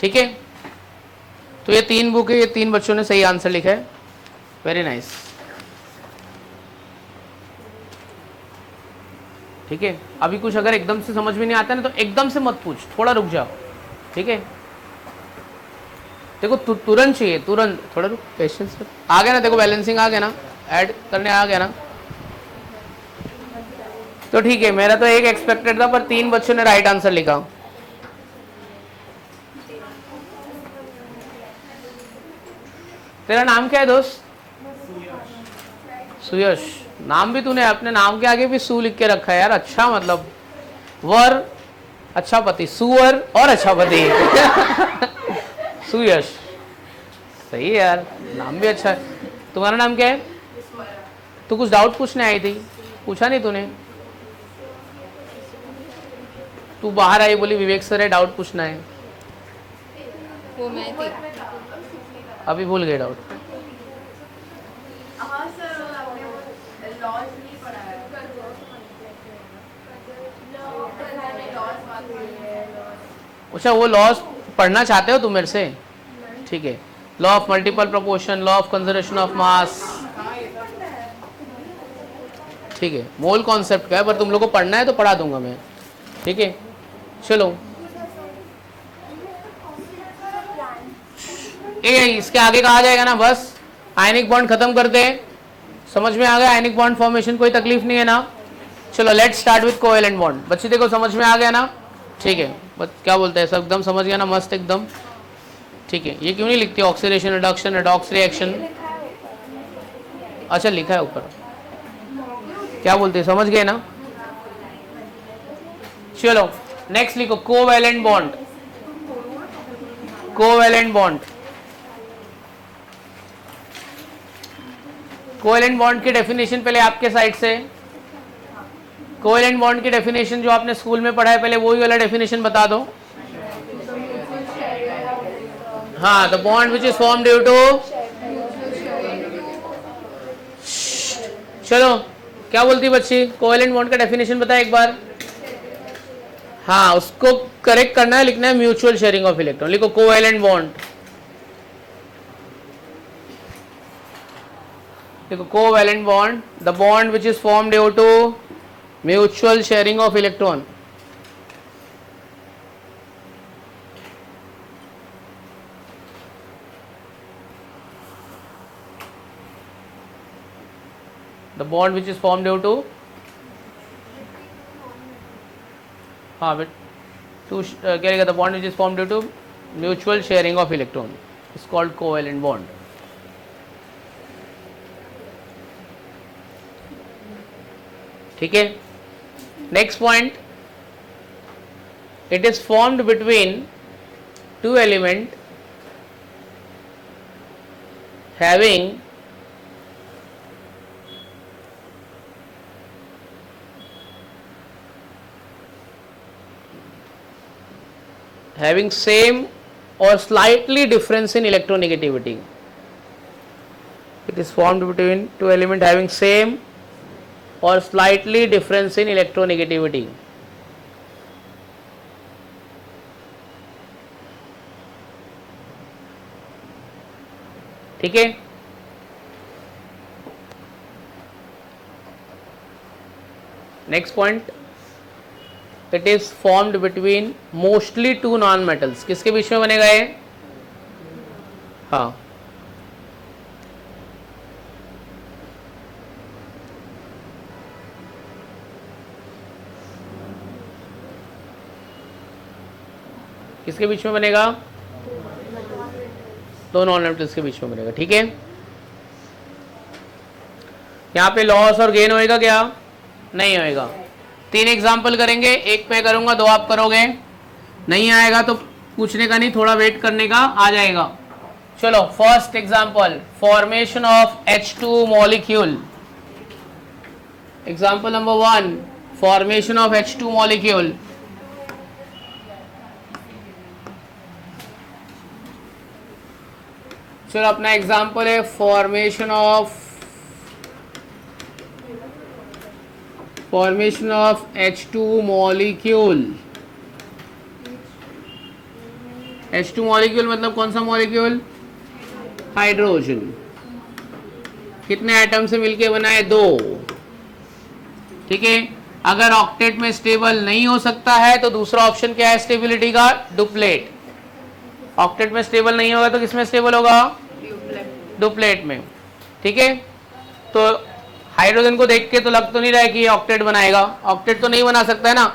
ठीक है, तो ये 3 बुक है, ये 3 बच्चों ने सही आंसर लिखा है। Very nice. ठीक है, अभी कुछ अगर एकदम से समझ में नहीं आता ना तो एकदम से मत पूछ, थोड़ा रुक जाओ। ठीक है, देखो तुरंत चाहिए, तुरंत, थोड़ा रुक, पेशेंस। आ गया ना? देखो बैलेंसिंग आ गया ना, ऐड करने आ गया ना, तो ठीक है। मेरा तो एक एक्सपेक्टेड था पर 3 बच्चों ने राइट आंसर लिखा। तेरा नाम क्या है दोस्त? सुयश। नाम भी तूने अपने नाम के आगे भी सू लिख के रखा है यार, अच्छा। मतलब वर अच्छा पति, सुअर और अच्छा पति सुयश, सही है यार, नाम भी अच्छा है। तुम्हारा नाम क्या है? तू कुछ डाउट पूछने आई थी, पूछा नहीं तूने? तू बाहर आई, बोली विवेक सर है, डाउट पूछना है। वो मैं थी। अभी भूल गए डाउट। हाँ सर, आपने लॉज नहीं पढ़ा है। अच्छा, वो लॉज पढ़ना चाहते हो तुम मेरे से? ठीक है, law of multiple proportion, law of conservation of mass, ठीक है, मोल कॉन्सेप्ट का है, पर तुम लोग को पढ़ना है तो पढ़ा दूंगा मैं, ठीक है। चलो, इसके आगे कहा जाएगा ना, बस आयनिक बॉन्ड खत्म करते हैं। समझ में आ गया आयनिक बॉन्ड फॉर्मेशन? कोई तकलीफ नहीं है ना? चलो let's start with covalent bond. बच्चे देखो, समझ में आ गया ना? ठीक है, क्या बोलते हैं, सब एकदम समझ गया ना? मस्त एकदम, ठीक है। ये क्यों नहीं लिखती? ऑक्सीडेशन, रिडक्शन, रेडॉक्स रिएक्शन, अच्छा लिखा है ऊपर, क्या बोलते हैं, समझ गए ना? चलो नेक्स्ट लिखो, covalent bond. Covalent bond, covalent bond की डेफिनेशन पहले आपके साइड से। कोवेलेंट बॉन्ड की डेफिनेशन जो आपने स्कूल में पढ़ा है, पहले वही वाला डेफिनेशन बता दो। हाँ, the bond which is form due to, चलो क्या बोलती बच्ची? कोवेलेंट बॉन्ड का डेफिनेशन बताए एक बार। हाँ, उसको करेक्ट करना है, लिखना है म्यूचुअल शेयरिंग ऑफ इलेक्ट्रॉन। लिखो कोवेलेंट बॉन्ड, देखो covalent bond, the bond which is form due to mutual sharing of electron. The bond which is form due to, हाँ बेट टू क्या रहेगा? The bond which is form due to mutual sharing of electron is called covalent bond. ठीक है, next point, it is formed between two element having same or slightly difference in electronegativity. It is formed between two elements having same or slightly difference in electronegativity. ठीक है, next point, it is formed between mostly two non metals. किसके बीच में बनेगा ये? हाँ, किसके बीच में बनेगा? दो नॉन मेटल्स के बीच में बनेगा। ठीक है, यहाँ पे लॉस और गेन होएगा क्या? नहीं होएगा। 3 एग्जाम्पल करेंगे, एक मैं करूंगा, 2 आप करोगे। नहीं आएगा तो पूछने का नहीं, थोड़ा वेट करने का, आ जाएगा। चलो first example, formation of H2 molecule. Example number 1, formation of H2 molecule. चलो अपना एग्जाम्पल है formation of H2 molecule. H2 molecule मतलब कौन सा मॉलिक्यूल? हाइड्रोजन। कितने एटम से मिलके बना है? 2। ठीक है, अगर ऑक्टेट में स्टेबल नहीं हो सकता है तो दूसरा ऑप्शन क्या है स्टेबिलिटी का? डुप्लेट। ऑक्टेट में स्टेबल नहीं होगा तो किसमें स्टेबल होगा? डुप्लेट में। ठीक है, तो हाइड्रोजन को देख के तो लग तो नहीं रहा है कि ये ऑक्टेट बनाएगा। ऑक्टेट तो नहीं बना सकता है ना,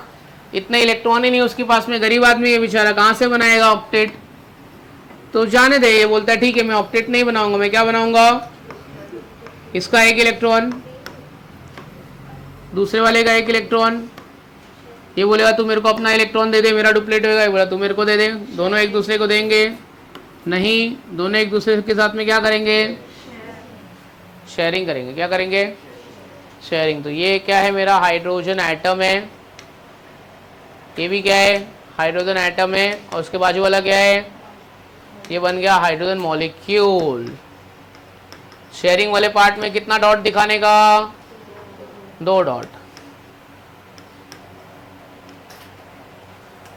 इतने इलेक्ट्रॉन ही नहीं उसके पास में, गरीब आदमी है बेचारा, कहाँ से बनाएगा ऑक्टेट? तो जाने दे, ये बोलता है ठीक है मैं ऑक्टेट नहीं बनाऊंगा, मैं क्या बनाऊंगा? इसका 1 इलेक्ट्रॉन, दूसरे वाले का 1 इलेक्ट्रॉन, ये बोलेगा तू मेरे को अपना इलेक्ट्रॉन दे दे, मेरा डुप्लीकेट होगा, ये बोला तू मेरे को दे दे, दोनों एक दूसरे को देंगे नहीं, दोनों एक दूसरे के साथ में क्या करेंगे, शेयरिंग करेंगे। क्या करेंगे, शेयरिंग। तो ये क्या है, मेरा हाइड्रोजन एटम है, ये भी क्या है, हाइड्रोजन एटम है, और उसके बाजू वाला क्या है, ये बन गया हाइड्रोजन मॉलिक्यूल। शेयरिंग वाले पार्ट में कितना डॉट दिखाने का, 2 डॉट।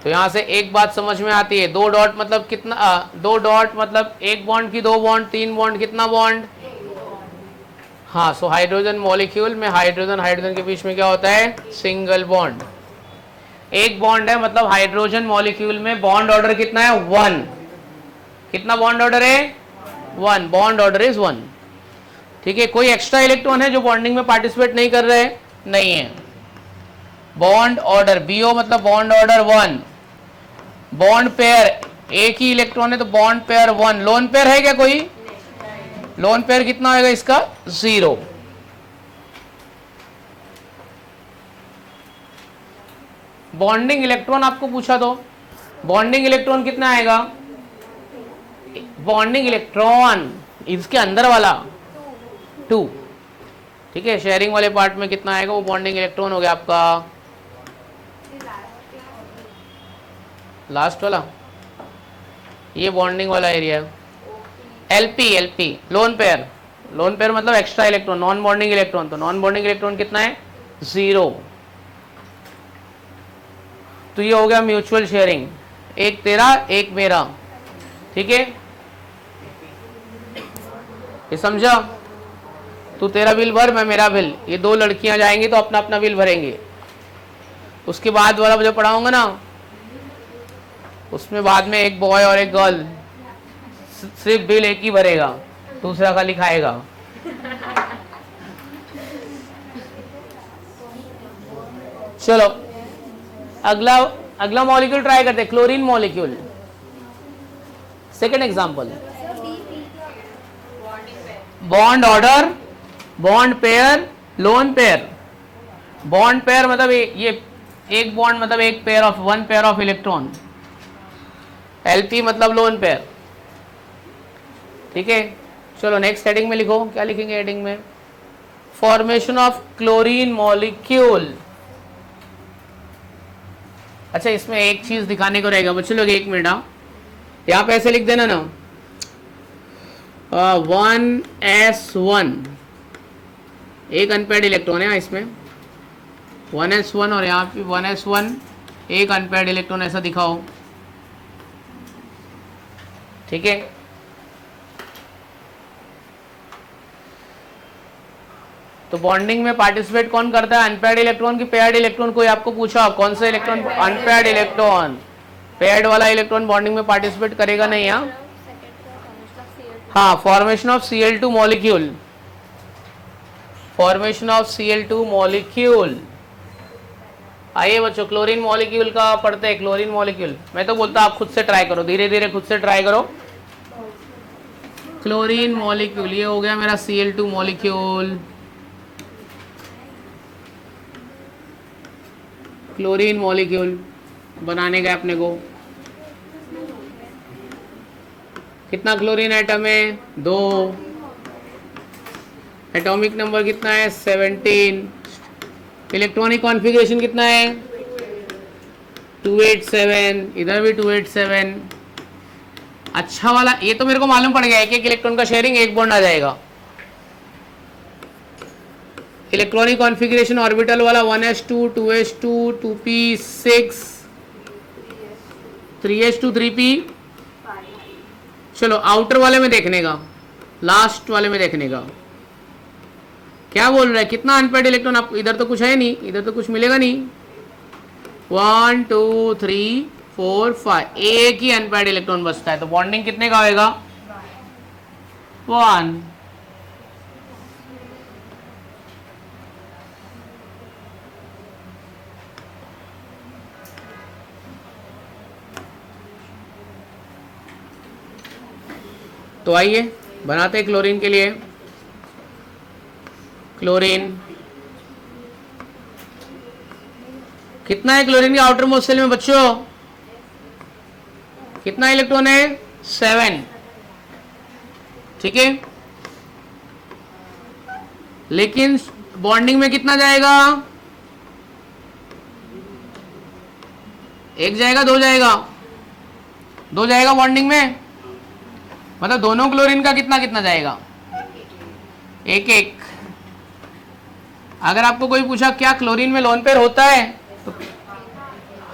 तो यहां से एक बात समझ में आती है, 2 डॉट मतलब कितना, 2 डॉट मतलब 1 बॉन्ड की 2 बॉन्ड, 3 बॉन्ड कितना बॉन्ड, हाँ। सो हाइड्रोजन मॉलिक्यूल में हाइड्रोजन हाइड्रोजन के बीच में क्या होता है, सिंगल बॉन्ड। 1 बॉन्ड है, मतलब हाइड्रोजन मॉलिक्यूल में बॉन्ड ऑर्डर कितना है, 1। कितना बॉन्ड ऑर्डर है, 1। Bond order is 1। ठीक है। कोई एक्स्ट्रा इलेक्ट्रॉन है जो बॉन्डिंग में पार्टिसिपेट नहीं कर रहे, नहीं है। बॉन्ड ऑर्डर BO मतलब बॉन्ड ऑर्डर 1। बॉन्ड पेयर, एक ही इलेक्ट्रॉन है तो बॉन्ड पेयर 1। लोन पेयर है क्या कोई, लोन पेयर कितना होगा इसका, 0। बॉन्डिंग इलेक्ट्रॉन आपको पूछा तो बॉन्डिंग इलेक्ट्रॉन कितना आएगा, बॉन्डिंग इलेक्ट्रॉन इसके अंदर वाला 2। ठीक है। शेयरिंग वाले पार्ट में कितना आएगा, वो बॉन्डिंग इलेक्ट्रॉन हो गया आपका लास्ट वाला, ये बॉन्डिंग वाला एरिया है। LP lone pair, lone pair मतलब extra electron, non bonding electron. तो नॉन बॉन्डिंग इलेक्ट्रॉन कितना है, 0। तो ये हो गया म्यूचुअल शेयरिंग, एक तेरा एक मेरा। ठीक है, ये समझा। तू तेरा बिल भर, मैं मेरा बिल, ये 2 लड़कियां जाएंगी तो अपना अपना बिल भरेंगे। उसके बाद वाला जो पढ़ाऊंगा ना, उसमें बाद में एक बॉय और एक गर्ल सिर्फ बिल एक ही भरेगा, दूसरा खाली खाएगा। चलो अगला मॉलिक्यूल ट्राई करते हैं, chlorine molecule. Second example, bond order, bond pair, lone pair. Bond pair मतलब ये एक बॉन्ड मतलब एक pair of, 1 pair of electron. LP मतलब लोन पेयर। ठीक है। चलो नेक्स्ट हेडिंग में लिखो, क्या लिखेंगे हेडिंग में, फॉर्मेशन ऑफ क्लोरीन मॉलिक्यूल। अच्छा, इसमें एक चीज दिखाने को रहेगा बच्चों लोग, 1 मिनट। यहाँ पे ऐसे लिख देना ना, 1s1, एक अनपेयर्ड इलेक्ट्रॉन है इसमें, 1s1, और यहाँ पे 1s1 एक अनपेयर्ड इलेक्ट्रॉन, ऐसा दिखाओ। ठीक है। तो बॉन्डिंग में पार्टिसिपेट कौन करता है, अनपेयर्ड इलेक्ट्रॉन की पेयर्ड इलेक्ट्रॉन। कोई आपको पूछा कौन सा इलेक्ट्रॉन, अनपेयर्ड इलेक्ट्रॉन। पेयर्ड वाला इलेक्ट्रॉन बॉन्डिंग में पार्टिसिपेट करेगा नहीं। हाँ, formation of Cl2 molecule, formation of Cl2 molecule. आइए बच्चों, क्लोरीन मॉलिक्यूल का पढ़ते हैं। क्लोरीन मॉलिक्यूल, मैं तो बोलता आप खुद से ट्राई करो, धीरे धीरे खुद से ट्राई करो। क्लोरीन मॉलिक्यूल, ये हो गया मेरा Cl2 मॉलिक्यूल। क्लोरीन मॉलिक्यूल बनाने का अपने को कितना क्लोरीन एटम है, 2। एटॉमिक नंबर कितना है, 17। इलेक्ट्रॉनिक कॉन्फ़िगरेशन कितना है, 287। इधर भी 287। अच्छा वाला, ये तो मेरे को मालूम पड़ गया, एक इलेक्ट्रॉन का शेयरिंग, एक बॉन्ड आ जाएगा। इलेक्ट्रॉनिक कॉन्फ़िगरेशन ऑर्बिटल वाला 1s2, 2s2, 2p6, 3s2, 3p। चलो आउटर वाले में देखने का, लास्ट वाले में देखने का, क्या बोल रहा है, कितना अनपेयर्ड इलेक्ट्रॉन। आप इधर तो कुछ है नहीं, इधर तो कुछ मिलेगा नहीं। 1 2 3 4 5, एक ही अनपेयर्ड इलेक्ट्रॉन बचता है। तो बॉन्डिंग कितने का होएगा, 1। तो आइए बनाते हैं क्लोरीन के लिए। क्लोरीन कितना है क्लोरीन के आउटर मोस्ट शेल में बच्चों? कितना इलेक्ट्रॉन है? 7। ठीक है, लेकिन बॉन्डिंग में कितना जाएगा? 1 जाएगा, 2 जाएगा? 2 जाएगा बॉन्डिंग में, मतलब दोनों क्लोरीन का कितना कितना जाएगा? 1-1। अगर आपको कोई पूछा क्या क्लोरीन में लोन पेयर होता है, तो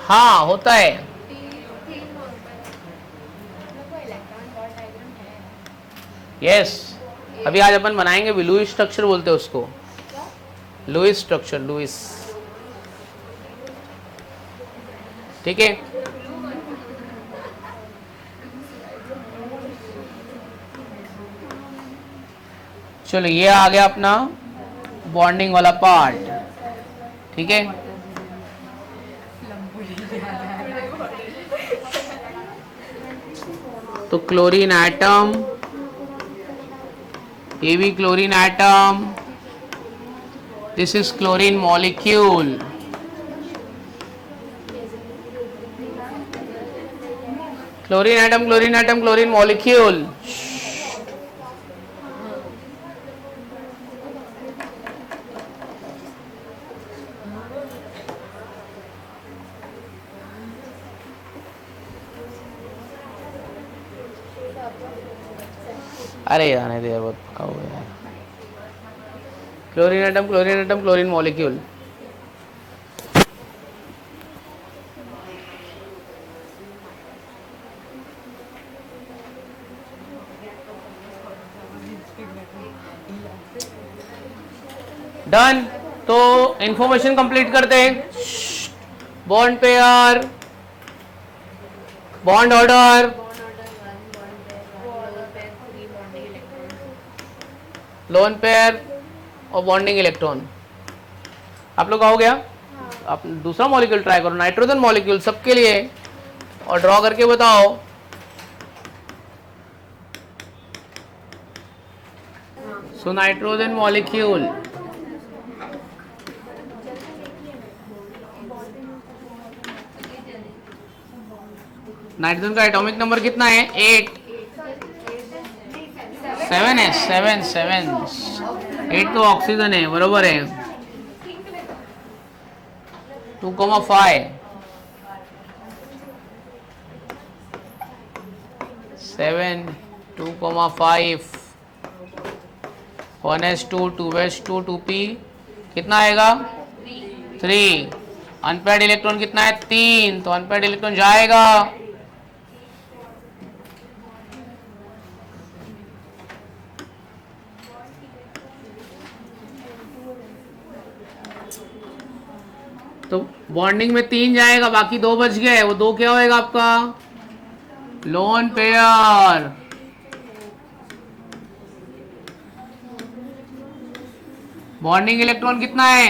हाँ होता है। यस, अभी आज अपन बनाएंगे भी, लुईस स्ट्रक्चर बोलते हैं उसको, लुईस स्ट्रक्चर, लुईस। ठीक है, चलो ये आ गया अपना बॉन्डिंग वाला पार्ट। ठीक है, तो क्लोरीन एटम, ये भी chlorine atom, this is chlorine molecule. Chlorine atom, chlorine atom, chlorine molecule. अरे आने दे बहुत पका हुआ है। Chlorine atom, chlorine atom, chlorine molecule. Done, तो इंफॉर्मेशन कंप्लीट करते हैं। Bond pair, bond order, lone pair और बॉन्डिंग इलेक्ट्रॉन। आप लोग का हो गया? आप दूसरा मॉलिक्यूल ट्राई करो, नाइट्रोजन मॉलिक्यूल सबके लिए, और ड्रॉ करके बताओ। सो नाइट्रोजन मॉलिक्यूल, नाइट्रोजन का एटॉमिक नंबर कितना है? 8। 7 है, 7 8 तो ऑक्सीजन है, बरोबर है। 2,5 7 2,5 1s2 2s2 2p कितना आएगा? 3। अनपेयर्ड इलेक्ट्रॉन कितना है? 3, तो अनपेयर्ड इलेक्ट्रॉन जाएगा। तो बॉन्डिंग में 3 जाएगा, बाकी 2 बच गए, वो 2 क्या होएगा आपका? Lone pair. बॉन्डिंग इलेक्ट्रॉन कितना है?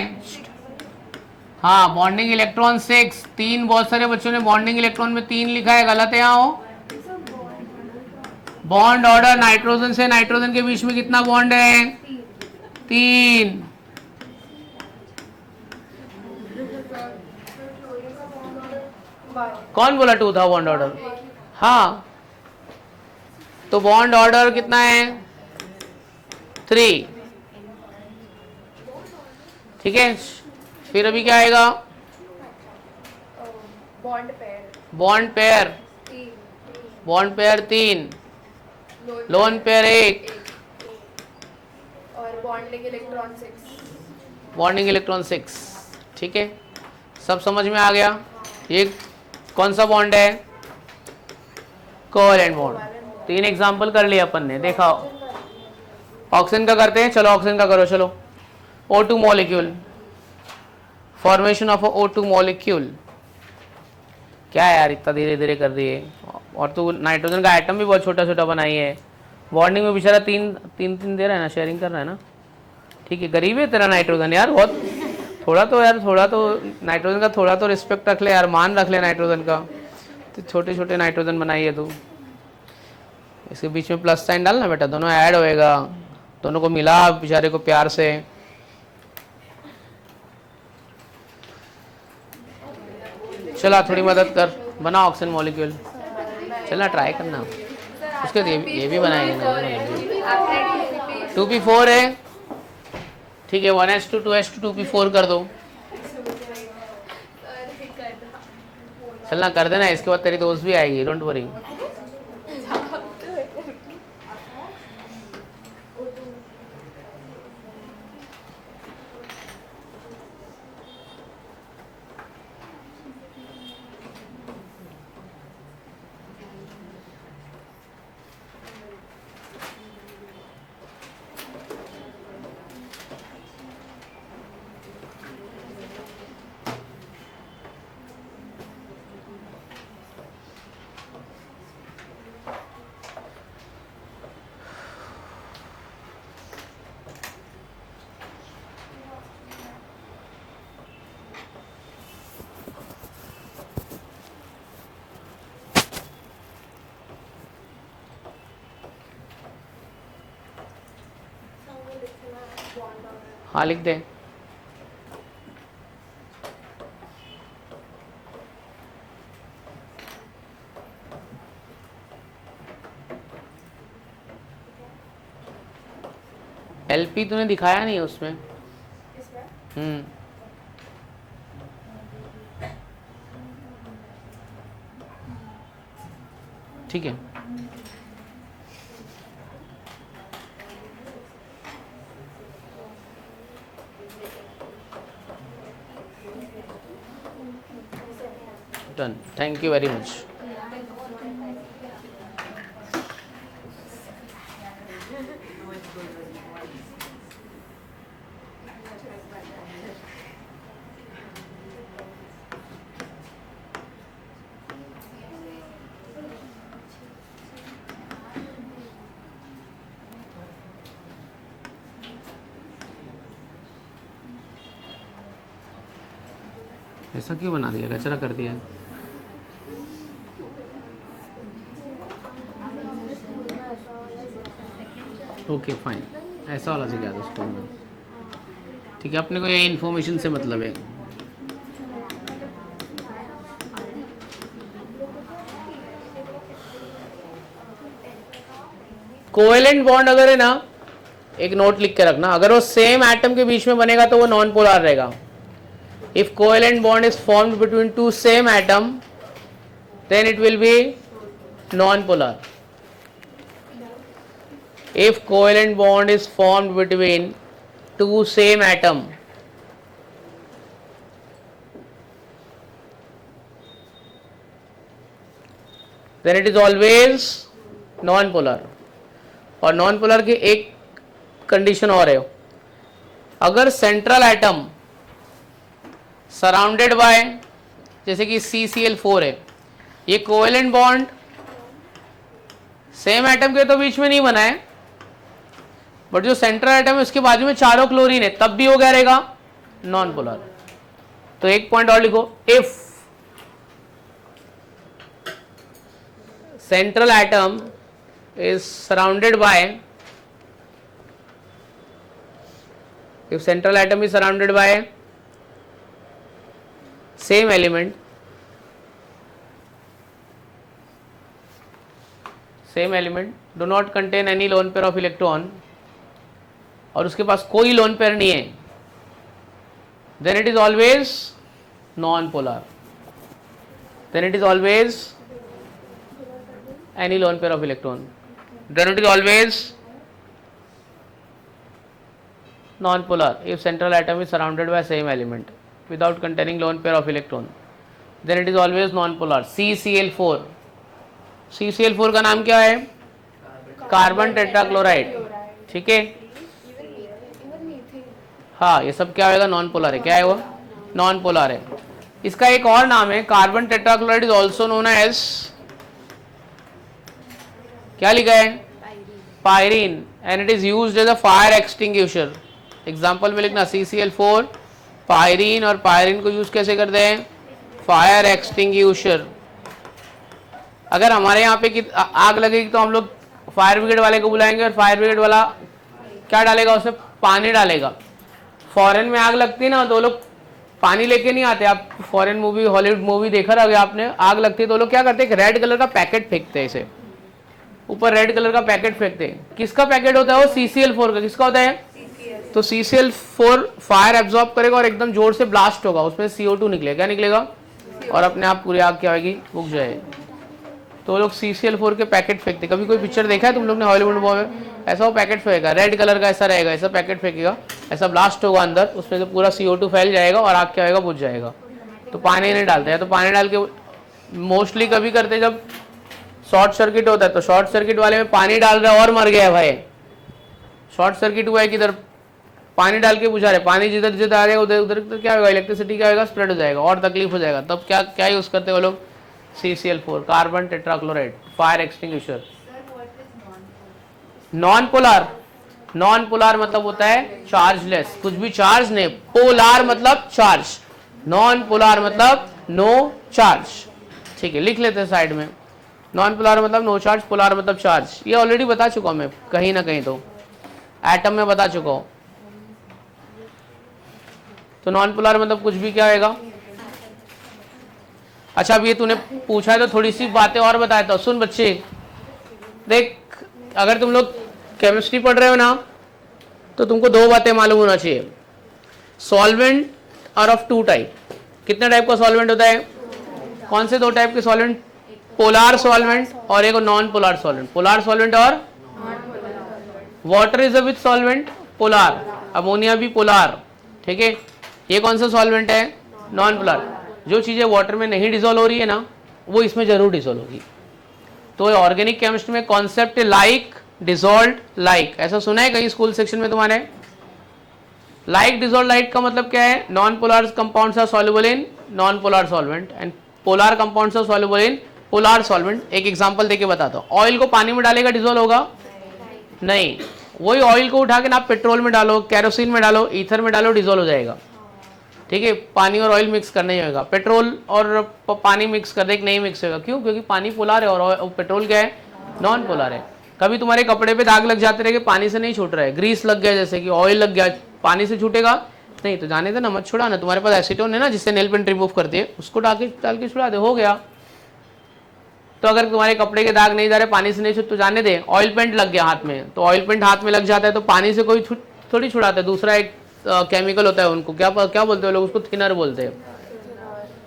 हाँ, बॉन्डिंग इलेक्ट्रॉन 6। 3, बहुत सारे बच्चों ने बॉन्डिंग इलेक्ट्रॉन में 3 लिखा है, गलत है। यहाँ बॉन्ड ऑर्डर, नाइट्रोजन से नाइट्रोजन के बीच में कितना बॉन्ड है? 3। कौन बोला 2 था बॉन्ड ऑर्डर? हाँ, तो बॉन्ड ऑर्डर कितना है? 3। ठीक है, फिर अभी क्या आएगा? Bond pair, bond pair, bond pair 3, lone pair 1 और बॉन्डिंग इलेक्ट्रॉन 6। Bonding electron 6। ठीक है, सब समझ में आ गया? ये कौन सा बॉन्ड है? Covalent bond. 3 एग्जांपल कर लिया अपन ने, देखा। ऑक्सीजन का करते हैं, चलो ऑक्सीजन का करो। चलो, O2 molecule, formation of O2 molecule. क्या है यार, इतना धीरे धीरे कर रही है। और तो नाइट्रोजन का एटम भी बहुत छोटा छोटा बनाई है। बॉन्डिंग में बेचारा 3 दे रहा है ना, शेयरिंग कर रहा है ना। ठीक है, गरीब है तेरा नाइट्रोजन यार बहुत। थोड़ा तो नाइट्रोजन का थोड़ा तो रिस्पेक्ट रख ले यार, मान रख ले नाइट्रोजन का। तो छोटे छोटे नाइट्रोजन बनाई है तू। इसके बीच में प्लस साइन डालना बेटा, दोनों ऐड होएगा। दोनों को मिला बेचारे को प्यार से। चला थोड़ी मदद कर, बना ऑक्सीजन मॉलिक्यूल, चलना ट्राई करना। उसके ये भी बनाएंगे ना, 2p4 है, ठीक है, 1s2 2s2 2p4 कर दो। चलना कर देना, इसके बाद तेरी दोस्त भी आएगी, डोंट वरी। हाँ लिख दे। एलपी तूने दिखाया नहीं उसमें। इसमें ठीक है, done, thank you very much. ऐसा क्यों बना दिया, कचरा कर दिया। ओके फाइन, ऐसा वाला से क्या था उसको, ठीक है, अपने को ये इन्फॉर्मेशन से मतलब है। कोवेलेंट बॉन्ड अगर है ना, एक नोट लिख के रखना, अगर वो सेम एटम के बीच में बनेगा तो वो नॉन पोलर रहेगा। If covalent bond is formed between two same atom then it will be non polar. If covalent bond is formed between two same atom, then it is always non-polar। और non-polar की एक condition और है, अगर central atom surrounded by, जैसे कि CCl4 है, ये कोवेलेंट बॉन्ड सेम एटम के तो बीच में नहीं बना है, बट जो सेंट्रल एटम है उसके बाजू में चारों क्लोरीन है, तब भी वो क्या रहेगा, नॉन पोलर। तो एक पॉइंट और लिखो, if central atom is surrounded by, if central atom is surrounded by same element, same element do not contain any lone pair of electron, और उसके पास कोई लोन पेयर नहीं है, then it is always non polar, then it is always any lone pair of electron, then it is always non polar if central atom is surrounded by same element without containing lone pair of electron, then it is always non polar. CCl4, CCl4 का नाम क्या है, carbon tetrachloride, ठीक है। हाँ, ये सब क्या होगा, नॉन पोलर है, क्या है वो, नॉन पोलर है। इसका एक और नाम है, carbon tetrachloride is also known as, क्या लिखा है, pyrene, and it is used as a fire extinguisher. Example में लिखना CCl4, पायरीन, और पायरीन को यूज कैसे करते हैं, फायर एक्सटिंग्विशर। अगर हमारे यहाँ पे आग लगेगी तो हम लोग फायर ब्रिगेड वाले को बुलाएंगे, और फायर ब्रिगेड वाला क्या डालेगा, उसमें पानी डालेगा। फॉरेन में आग लगती है ना, तो लोग पानी लेके नहीं आते, आप फॉरेन मूवी हॉलीवुड मूवी देखा रहोगे आपने, आग लगती है तो लोग क्या करते हैं, एक रेड कलर का पैकेट फेंकते हैं, इसे ऊपर रेड कलर का पैकेट फेंकते हैं। किसका पैकेट होता है वो? CCl4 का। किसका होता है? तो CCl4 फायर एब्जॉर्ब करेगा और एकदम जोर से ब्लास्ट होगा, उसमें CO2 निकलेगा। क्या निकलेगा? और अपने आप पूरी आग क्या होगी? बुझ जाएगी। तो लोग CCl4 के पैकेट फेंकते। कभी कोई पिक्चर देखा है तुम लोग ने हॉलीवुड में? ऐसा वो पैकेट फेंकेगा, रेड कलर का ऐसा रहेगा, ऐसा पैकेट फेंकेगा, ऐसा ब्लास्ट होगा अंदर, उसमें से पूरा CO2 फैल जाएगा और आग क्या होगा? बुझ जाएगा। तो पानी नहीं डालते हैं, तो पानी डाल के मोस्टली कभी करते जब शॉर्ट सर्किट होता है, तो शॉर्ट सर्किट वाले में पानी डाल रहा है और मर गया भाई। शॉर्ट सर्किट हुआ है किधर पानी डाल के बुझा रहे, पानी जिधर जिधर आ रहा है उधर उधर तो क्या होगा? इलेक्ट्रिसिटी क्या होगा? स्प्रेड हो जाएगा और तकलीफ हो जाएगा। तब क्या क्या यूज करते हैं वो लोग? CCl4 carbon tetrachloride fire extinguisher. Non polar, non polar मतलब होता है चार्जलेस, कुछ भी चार्ज नहीं। पोलार मतलब चार्ज, नॉन पोलार मतलब नो चार्ज। ठीक है, लिख लेते हैं साइड में। नॉन पोलार मतलब नो चार्ज, पोलार मतलब चार्ज। ये ऑलरेडी बता चुका हूं मैं कहीं ना कहीं, तो एटम में बता चुका हूं। तो नॉन पोलार मतलब कुछ भी क्या होगा? अच्छा, अब ये तूने पूछा है तो थोड़ी सी बातें और बताया था। सुन बच्चे, देख, अगर तुम लोग केमिस्ट्री पढ़ रहे हो ना, तो तुमको दो बातें मालूम होना चाहिए। Solvent are of two type. कितने टाइप का सॉल्वेंट होता है? कौन से दो टाइप के सॉल्वेंट? पोलार सॉल्वेंट और एक non polar solvent. Polar solvent और water is a which solvent? Polar. Ammonia भी पोलार। ठीक है, ये कौन सा सॉल्वेंट है? Non polar. जो चीजें वाटर में नहीं डिसॉल्व हो रही है ना, वो इसमें जरूर डिसॉल्व होगी। तो ऑर्गेनिक केमिस्ट्री में कॉन्सेप्ट लाइक डिसॉल्व लाइक, ऐसा सुना है कहीं स्कूल सेक्शन में तुम्हारे? लाइक डिसॉल्व लाइक का मतलब क्या है? Non polar compounds are soluble in non polar solvent and polar compounds are soluble in polar solvent. एक एग्जांपल देके बताता हूं। ऑयल को पानी में डालेगा, डिसॉल्व होगा? नहीं। वही ऑयल को उठा के ना आप पेट्रोल में डालो, कैरोसिन में डालो, ईथर में डालो, डिसॉल्व हो जाएगा। ठीक है, पानी और ऑयल मिक्स करना ही होगा। पेट्रोल और पानी मिक्स कर दे, एक नहीं मिक्स होगा। क्यों? क्योंकि पानी पोलार है और पेट्रोल क्या है? नॉन पोलार है। कभी तुम्हारे कपड़े पे दाग लग जाते रहे, पानी से नहीं छूट रहा है, ग्रीस लग गया, जैसे कि ऑयल लग गया, पानी से छूटेगा नहीं? तो जाने दे ना, मत छुड़ा ना। तुम्हारे पास एसीटोन है ना, जिससे नेल पेंट रिमूव करती है, उसको डाल के छुड़ा दे, हो गया। तो अगर तुम्हारे कपड़े के दाग नहीं जा रहे, पानी से नहीं छूट, तो जाने दे। ऑयल पेंट लग गया हाथ में, तो ऑयल पेंट हाथ में लग जाता है तो पानी से कोई थोड़ी छुड़ाता है। दूसरा एक केमिकल होता है, उनको क्या बोलते हैं लोग? उसको थिनर बोलते हैं।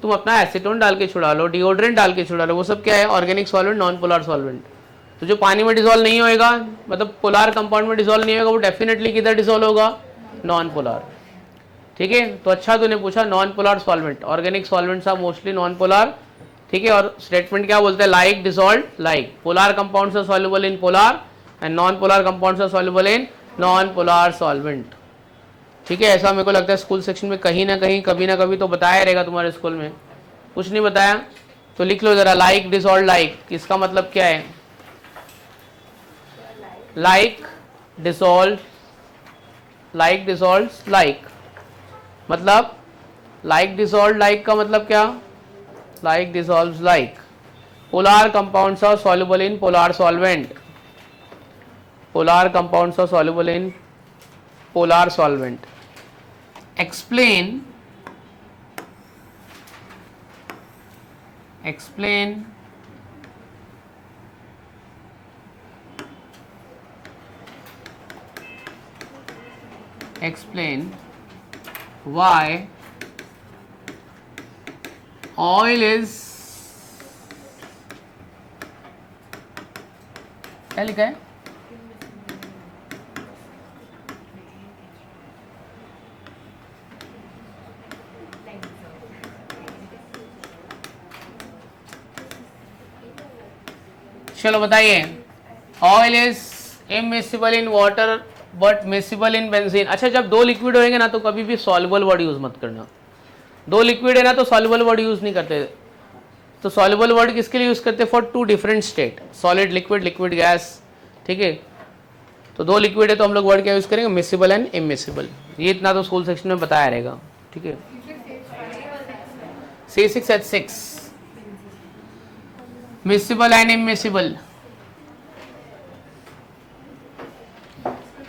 तुम अपना एसीटोन डाल के छुड़ा लो, डिओड्रेंट डाल के छुड़ा लो, वो सब क्या है? Organic solvent, non polar solvent. तो जो पानी में डिसॉल्व नहीं होएगा, मतलब पोलार कंपाउंड में डिसॉल्व नहीं होगा, वो डेफिनेटली किधर डिसॉल्व होगा? Non polar. ठीक है, तो अच्छा तूने पूछा, non polar solvent. Organic solvents are mostly non polar. ठीक है, और स्टेटमेंट क्या बोलते हैं? Like dissolve like. Polar compounds are soluble in polar and non polar compounds are soluble in non polar solvent. ठीक है, ऐसा मेरे को लगता है स्कूल सेक्शन में कहीं ना कहीं कभी ना कभी तो बताया रहेगा तुम्हारे स्कूल में। कुछ नहीं बताया तो लिख लो जरा, लाइक डिसॉल्व लाइक, इसका मतलब क्या है? लाइक डिसॉल्व लाइक, मतलब लाइक डिसॉल्व लाइक का मतलब क्या? Like dissolve like. Polar compounds are soluble in polar solvent. Polar compounds are soluble in polar solvent. explain why oil is, क्या लिखा है? चलो बताइए। Oil is immiscible in water but miscible in benzene. अच्छा, जब दो लिक्विड होंगे ना तो कभी भी सॉल्युबल वर्ड यूज मत करना। दो लिक्विड है ना तो सॉल्युबल वर्ड यूज नहीं करते। तो सॉल्युबल वर्ड किसके लिए यूज करते? For two different state, solid liquid, liquid gas. ठीक है, तो दो लिक्विड है तो हम लोग वर्ड क्या यूज करेंगे? Miscible and immiscible. ये इतना तो स्कूल सेक्शन में बताया रहेगा। ठीक है, C6H6 मिसिबल एंड इमिसिबल।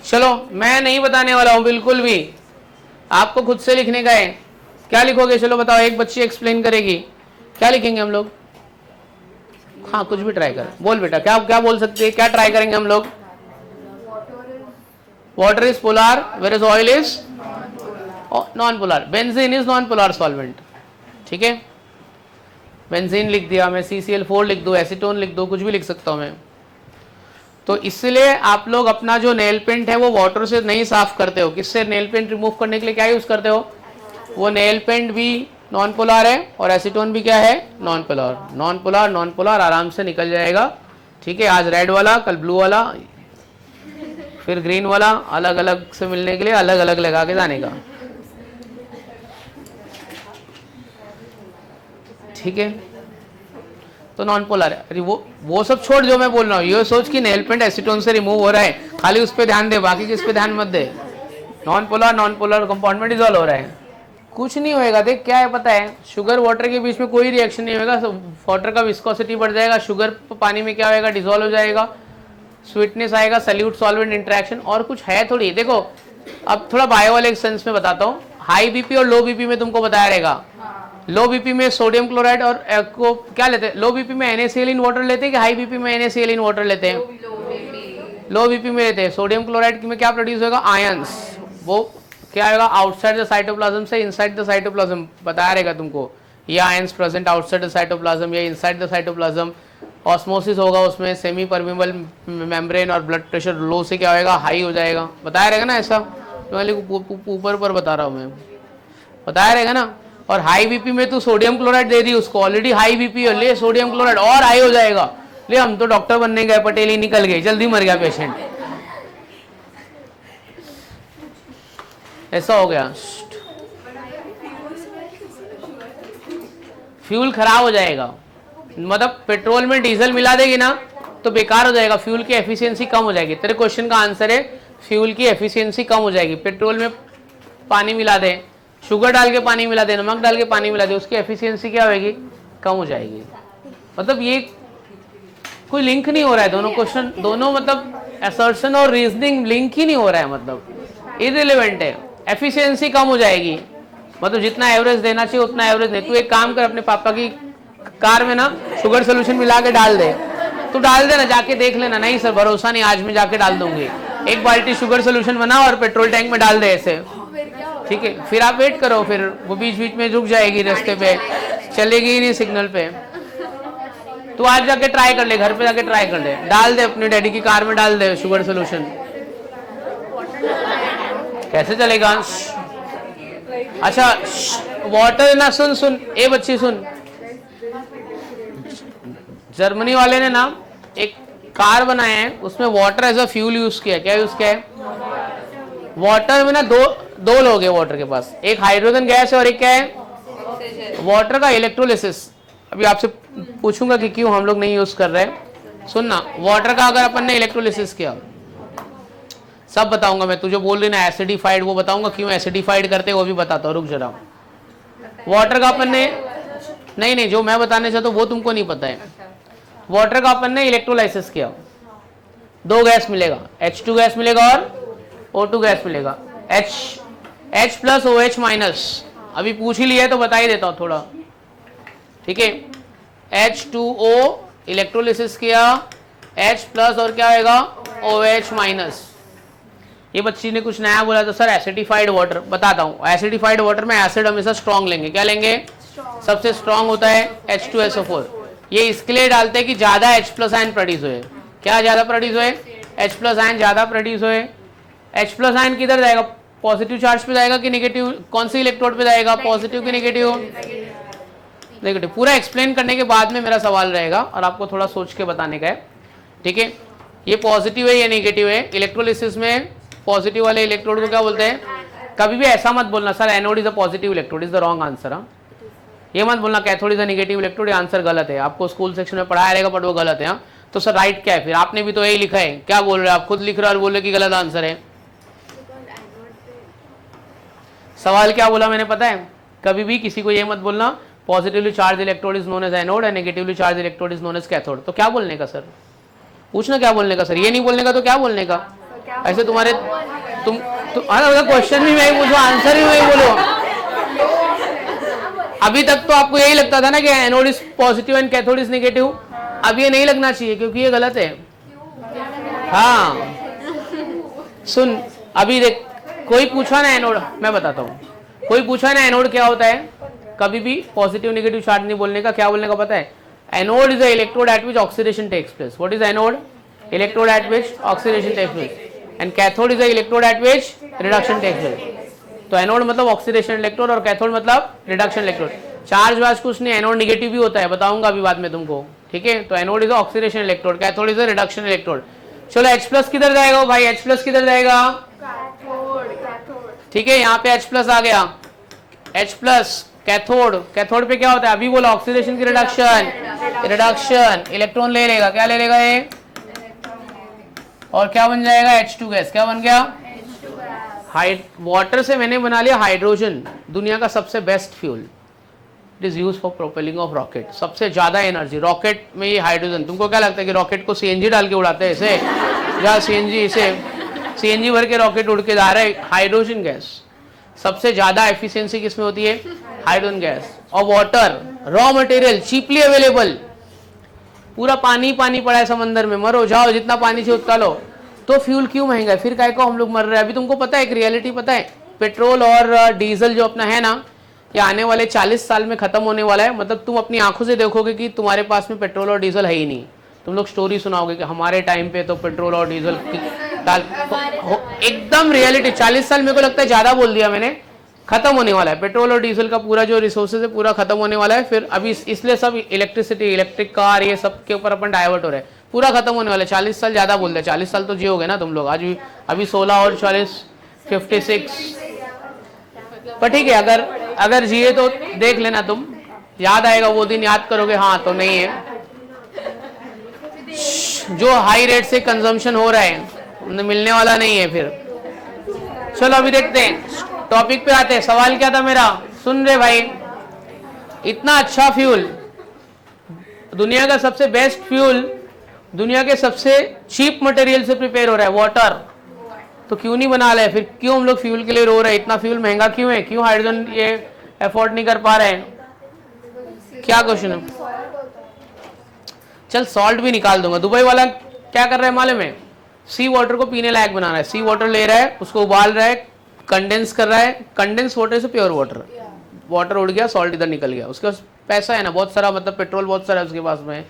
चलो, मैं नहीं बताने वाला हूं बिल्कुल भी, आपको खुद से लिखने का है। क्या लिखोगे? चलो बताओ, एक बच्ची एक्सप्लेन करेगी, क्या लिखेंगे हम लोग? हाँ कुछ भी ट्राई कर, बोल बेटा, क्या क्या बोल सकते हैं, क्या ट्राई करेंगे हम लोग? Water is polar where is oil is non polar. Benzene is non polar solvent, ठीक है, बेंजीन लिख दिया मैं, CCl4 लिख दो, एसीटोन लिख दो, कुछ भी लिख सकता हूं मैं। तो इसलिए आप लोग अपना जो नेल पेंट है वो वाटर से नहीं साफ करते हो। किससे? नेल पेंट रिमूव करने के लिए क्या यूज करते हो? वो नेल पेंट भी नॉन पोलर है और एसीटोन भी क्या है? Non polar. Non polar non polar आराम से निकल जाएगा, ठीक है। आज रेड वाला, कल ब्लू वाला, फिर ग्रीन वाला, अलग अलग से मिलने के लिए अलग अलग लगा के जाने का, ठीक है। तो नॉन पोलर है। अरे वो सब छोड़ जो मैं बोल रहा हूँ, ये सोच कि नेल पेंट एसीटोन से रिमूव हो रहा है, खाली उस पर ध्यान दे, बाकी किस पे ध्यान मत दे। नॉन पोलर कंपाउंड में डिजोल्व हो रहा है, कुछ नहीं होएगा। देख क्या है पता है, शुगर वाटर के बीच में कोई रिएक्शन नहीं होगा, वाटर का विस्कोसिटी बढ़ जाएगा, शुगर पानी में क्या होएगा? डिजोल्व हो जाएगा, स्वीटनेस आएगा, सल्यूट सॉल्वेंट इंटरेक्शन, और कुछ है थोड़ी। देखो अब थोड़ा बायो वाले सेंस में बताता हूँ। हाई बीपी और लो बीपी में तुमको बताया रहेगा। लो बीपी में सोडियम क्लोराइड और को क्या लेते हैं? लो बीपी में NaCl इन वाटर लेते हैं कि हाई बीपी में NaCl इन वाटर लेते हैं? लो बीपी में लेते हैं। सोडियम क्लोराइड में क्या प्रोड्यूस होगा? आयंस। वो क्या आएगा? आउटसाइड द साइटोप्लाज्म से इनसाइड द साइटोप्लाज्म, बताया रहेगा तुमको। ये ions present outside the cytoplasm या इनसाइड द साइटोप्लाज्म। ऑस्मोसिस होगा उसमें, सेमी परमेबल मेम्ब्रेन, और ब्लड प्रेशर लो से क्या होएगा? हाई हो जाएगा। बताया रहेगा ना ऐसा? ऊपर ऊपर बता रहा हूँ मैं, बताया रहेगा ना। और हाई बीपी में तू सोडियम क्लोराइड दे दी उसको, ऑलरेडी हाई बीपी है, ले सोडियम क्लोराइड और हाई हो जाएगा। ले हम तो डॉक्टर बनने गए, पटेल ही निकल गए, जल्दी मर गया पेशेंट, ऐसा हो गया। फ्यूल खराब हो जाएगा, मतलब पेट्रोल में डीजल मिला देगी ना तो बेकार हो जाएगा, फ्यूल की एफिशिएंसी कम हो जाएगी। तेरे क्वेश्चन का आंसर है फ्यूल की एफिशिएंसी कम हो जाएगी। पेट्रोल में पानी मिला दे, शुगर डाल के पानी मिला दे, नमक डाल के पानी मिला दे, उसकी एफिशिएंसी क्या होगी? कम हो जाएगी। मतलब ये कोई लिंक नहीं हो रहा है, दोनों क्वेश्चन, दोनों मतलब असर्शन और रीजनिंग लिंक ही नहीं हो रहा है, मतलब इररिलेवेंट है। एफिशिएंसी कम हो जाएगी, मतलब जितना एवरेज देना चाहिए उतना एवरेज नहीं। तू एक काम कर, अपने पापा की कार में ना शुगर सोल्यूशन मिला के डाल दे, तू डाल देना, जाके देख लेना। नहीं सर भरोसा नहीं, आज मैं जाके डाल दूंगी। एक बाल्टी शुगर सोल्यूशन बना और पेट्रोल टैंक में डाल दे ऐसे, ठीक है। फिर आप वेट करो, फिर वो बीच बीच में रुक जाएगी रास्ते पे, चलेगी ही नहीं सिग्नल पे। तू आज जाके ट्राई कर ले, घर पे जाके ट्राई कर ले, डाल दे अपने डैडी की कार में, डाल दे शुगर सोल्यूशन। कैसे चलेगा? अच्छा वाटर ना, सुन सुन ए बच्ची सुन, जर्मनी वाले ने ना एक कार बनाया है, उसमें water as a fuel use किया। क्या यूज किया है? वाटर में ना दो लोग है वाटर के पास, एक हाइड्रोजन गैस है और एक क्या है? वाटर का इलेक्ट्रोलिसिस। अभी आपसे पूछूंगा कि क्यों हम लोग नहीं यूज कर रहे हैं। सुनना, वाटर का अगर अपन ने इलेक्ट्रोलिसिस किया, सब बताऊंगा मैं। तुझे बोल रही ना एसिडिफाइड, वो बताऊंगा क्यों एसिडिफाइड करते वो भी बताता हूँ, रुक जरा। वाटर का अपन ने नहीं, जो मैं बताने चाहता हूँ वो तुमको नहीं पता है। वाटर का अपन ने इलेक्ट्रोलाइसिस किया, दो गैस मिलेगा, H2 गैस मिलेगा और O2 गैस मिलेगा। H प्लस OH माइनस, अभी पूछ ही लिया है तो बता ही देता हूँ थोड़ा, ठीक है। H2O इलेक्ट्रोलिसिस किया, H प्लस और क्या होगा? OH minus. ये बच्ची ने कुछ नया बोला तो सर एसिडिफाइड वाटर, बताता हूँ। एसिडिफाइड वाटर में एसिड हमेशा स्ट्रॉन्ग लेंगे, क्या लेंगे? सबसे स्ट्रॉन्ग होता है H2SO4। ये इसके लिए डालते हैं कि ज्यादा H प्लस आयन प्रोड्यूस हुए। क्या ज्यादा प्रोड्यूस हुए? H प्लस आयन ज्यादा प्रोड्यूस हुए। H प्लस आयन किधर जाएगा? पॉजिटिव चार्ज पे जाएगा कि नेगेटिव? कौन सी इलेक्ट्रोड पे जाएगा? पॉजिटिव कि नेगेटिव? नेगेटिव। पूरा एक्सप्लेन करने के बाद में मेरा सवाल रहेगा और आपको थोड़ा सोच के बताने का है, ठीक है। ये पॉजिटिव है या नेगेटिव है? इलेक्ट्रोलिसिस में पॉजिटिव वाले इलेक्ट्रोड को क्या बोलते हैं? कभी भी ऐसा मत बोलना sir anode is a positive electrode, is the wrong answer. ये मत बोलना cathode is a negative electrode, ये आंसर गलत है। आपको स्कूल सेक्शन में पढ़ाया रहेगा बट वो गलत है। तो सर राइट क्या है? फिर आपने भी तो यही लिखा है, क्या बोल रहे हो आप? खुद लिख रहे हो और बोल रहे कि गलत आंसर है। सवाल क्या बोला मैंने पता है? कभी भी किसी को ये मत बोलना positively charge electrode is known as anode and negatively charge electrode is known as cathode. तो क्या बोलने का सर? पूछना क्या बोलने का सर? ये नहीं बोलने का तो क्या बोलने का? ऐसे तुम्हारे क्वेश्चन भी मैं ही पूछूं, आंसर भी मैं ही बोलूं। अभी तक तो आपको यही लगता था ना कि anode is positive and cathode is negative. अब ये नहीं लगना चाहिए क्योंकि ये गलत है। हाँ सुन, अभी देख, कोई पूछा ना एनोड, मैं बताता हूँ, कोई पूछा ना एनोड क्या होता है, कभी भी पॉजिटिव नेगेटिव चार्ज नहीं बोलने का, क्या बोलने का पता है? Anode is a electrode at which oxidation takes place. What is anode? Electrode at which oxidation takes place, and cathode is a electrode at which reduction takes place. तो anode मतलब ऑक्सीडेशन इलेक्ट्रोड और cathode मतलब reduction electrode. Charge वार्ज कुछ नहीं, anode negative भी होता है, बताऊंगा अभी बाद में तुमको, ठीक है? तो anode is oxidation electrode, cathode is reduction electrode. चलो H प्लस किधर जाएगा भाई? H प्लस किधर जाएगा? ठीक है, यहाँ पे H प्लस आ गया। H प्लस कैथोड, कैथोड पे क्या होता है? अभी बोला ऑक्सीडेशन की रिडक्शन, रिडक्शन इलेक्ट्रॉन ले लेगा, क्या ले लेगा ये? और क्या बन जाएगा? H2 gas. क्या बन गया? वाटर से मैंने बना लिया हाइड्रोजन, दुनिया का सबसे best fuel. It is use for propelling of rocket. सबसे ज्यादा एनर्जी रॉकेट में ये हाइड्रोजन। तुमको क्या लगता है कि रॉकेट को सीएनजी डाल के उड़ाते हैं ऐसे? या सीएनजी, इसे सीएनजी भर के रॉकेट उड़ के जा रहा है? हाइड्रोजन गैस सबसे ज्यादा एफिशिएंसी किसमें होती है? Hydrogen gas. और water raw material cheaply available. पूरा पानी पानी पड़ा है समंदर में, मरो जाओ, जितना पानी से उतना लो। तो फ्यूल क्यों महंगा है? फिर काय को हम लोग मर रहे हैं? अभी तुमको पता है एक रियलिटी पता है? पेट्रोल और डीजल जो अपना है ना, ये आने वाले 40 साल में खत्म होने वाला है। मतलब तुम अपनी आंखों से देखोगे कि तुम्हारे पास में पेट्रोल और डीजल है ही नहीं। तुम लोग स्टोरी सुनाओगे कि हमारे टाइम पे तो पेट्रोल और डीजल एकदम रियलिटी। 40 साल मेरे को लगता है ज्यादा बोल दिया मैंने, खत्म होने वाला है। पेट्रोल और डीजल का पूरा जो रिसोर्सेज है पूरा खत्म होने वाला है। फिर अभी इसलिए सब इलेक्ट्रिसिटी, इलेक्ट्रिक कार, ये सब के ऊपर अपन डाइवर्ट हो रहे हैं। पूरा खत्म होने वाला है। 40 साल ज्यादा बोल दिया, 40 साल तो जियोगे ना तुम लोग। आज भी अभी 16 और 40 56। पर ठीक है, अगर जिए तो देख लेना तुम, याद आएगा वो दिन, याद करोगे हाँ तो नहीं है। जो हाई रेट से कंजम्पशन हो रहा है मिलने वाला नहीं है फिर। चलो अभी देखते हैं, टॉपिक पे आते हैं। सवाल क्या था मेरा? सुन रहे भाई, इतना अच्छा फ्यूल, दुनिया का सबसे बेस्ट फ्यूल, दुनिया के सबसे चीप मटेरियल से प्रिपेयर हो रहा है, वाटर। तो क्यों नहीं बना रहे? फिर क्यों हम लोग फ्यूल के लिए रो रहे हैं? इतना फ्यूल महंगा क्यों है? क्यों हाइड्रोजन ये अफोर्ड नहीं कर पा रहे हैं? क्या क्वेश्चन है? चल सॉल्ट भी निकाल दूंगा। दुबई वाला क्या कर रहा है मालूम है? सी वाटर को पीने लायक बना रहा है। सी वाटर ले रहा है, उसको उबाल रहा है, कंडेंस कर रहा है, कंडेंस वाटर से प्योर वाटर, वाटर उड़ गया, सॉल्ट इधर निकल गया। उसके पास पैसा है ना बहुत सारा, मतलब पेट्रोल बहुत सारा है उसके पास में।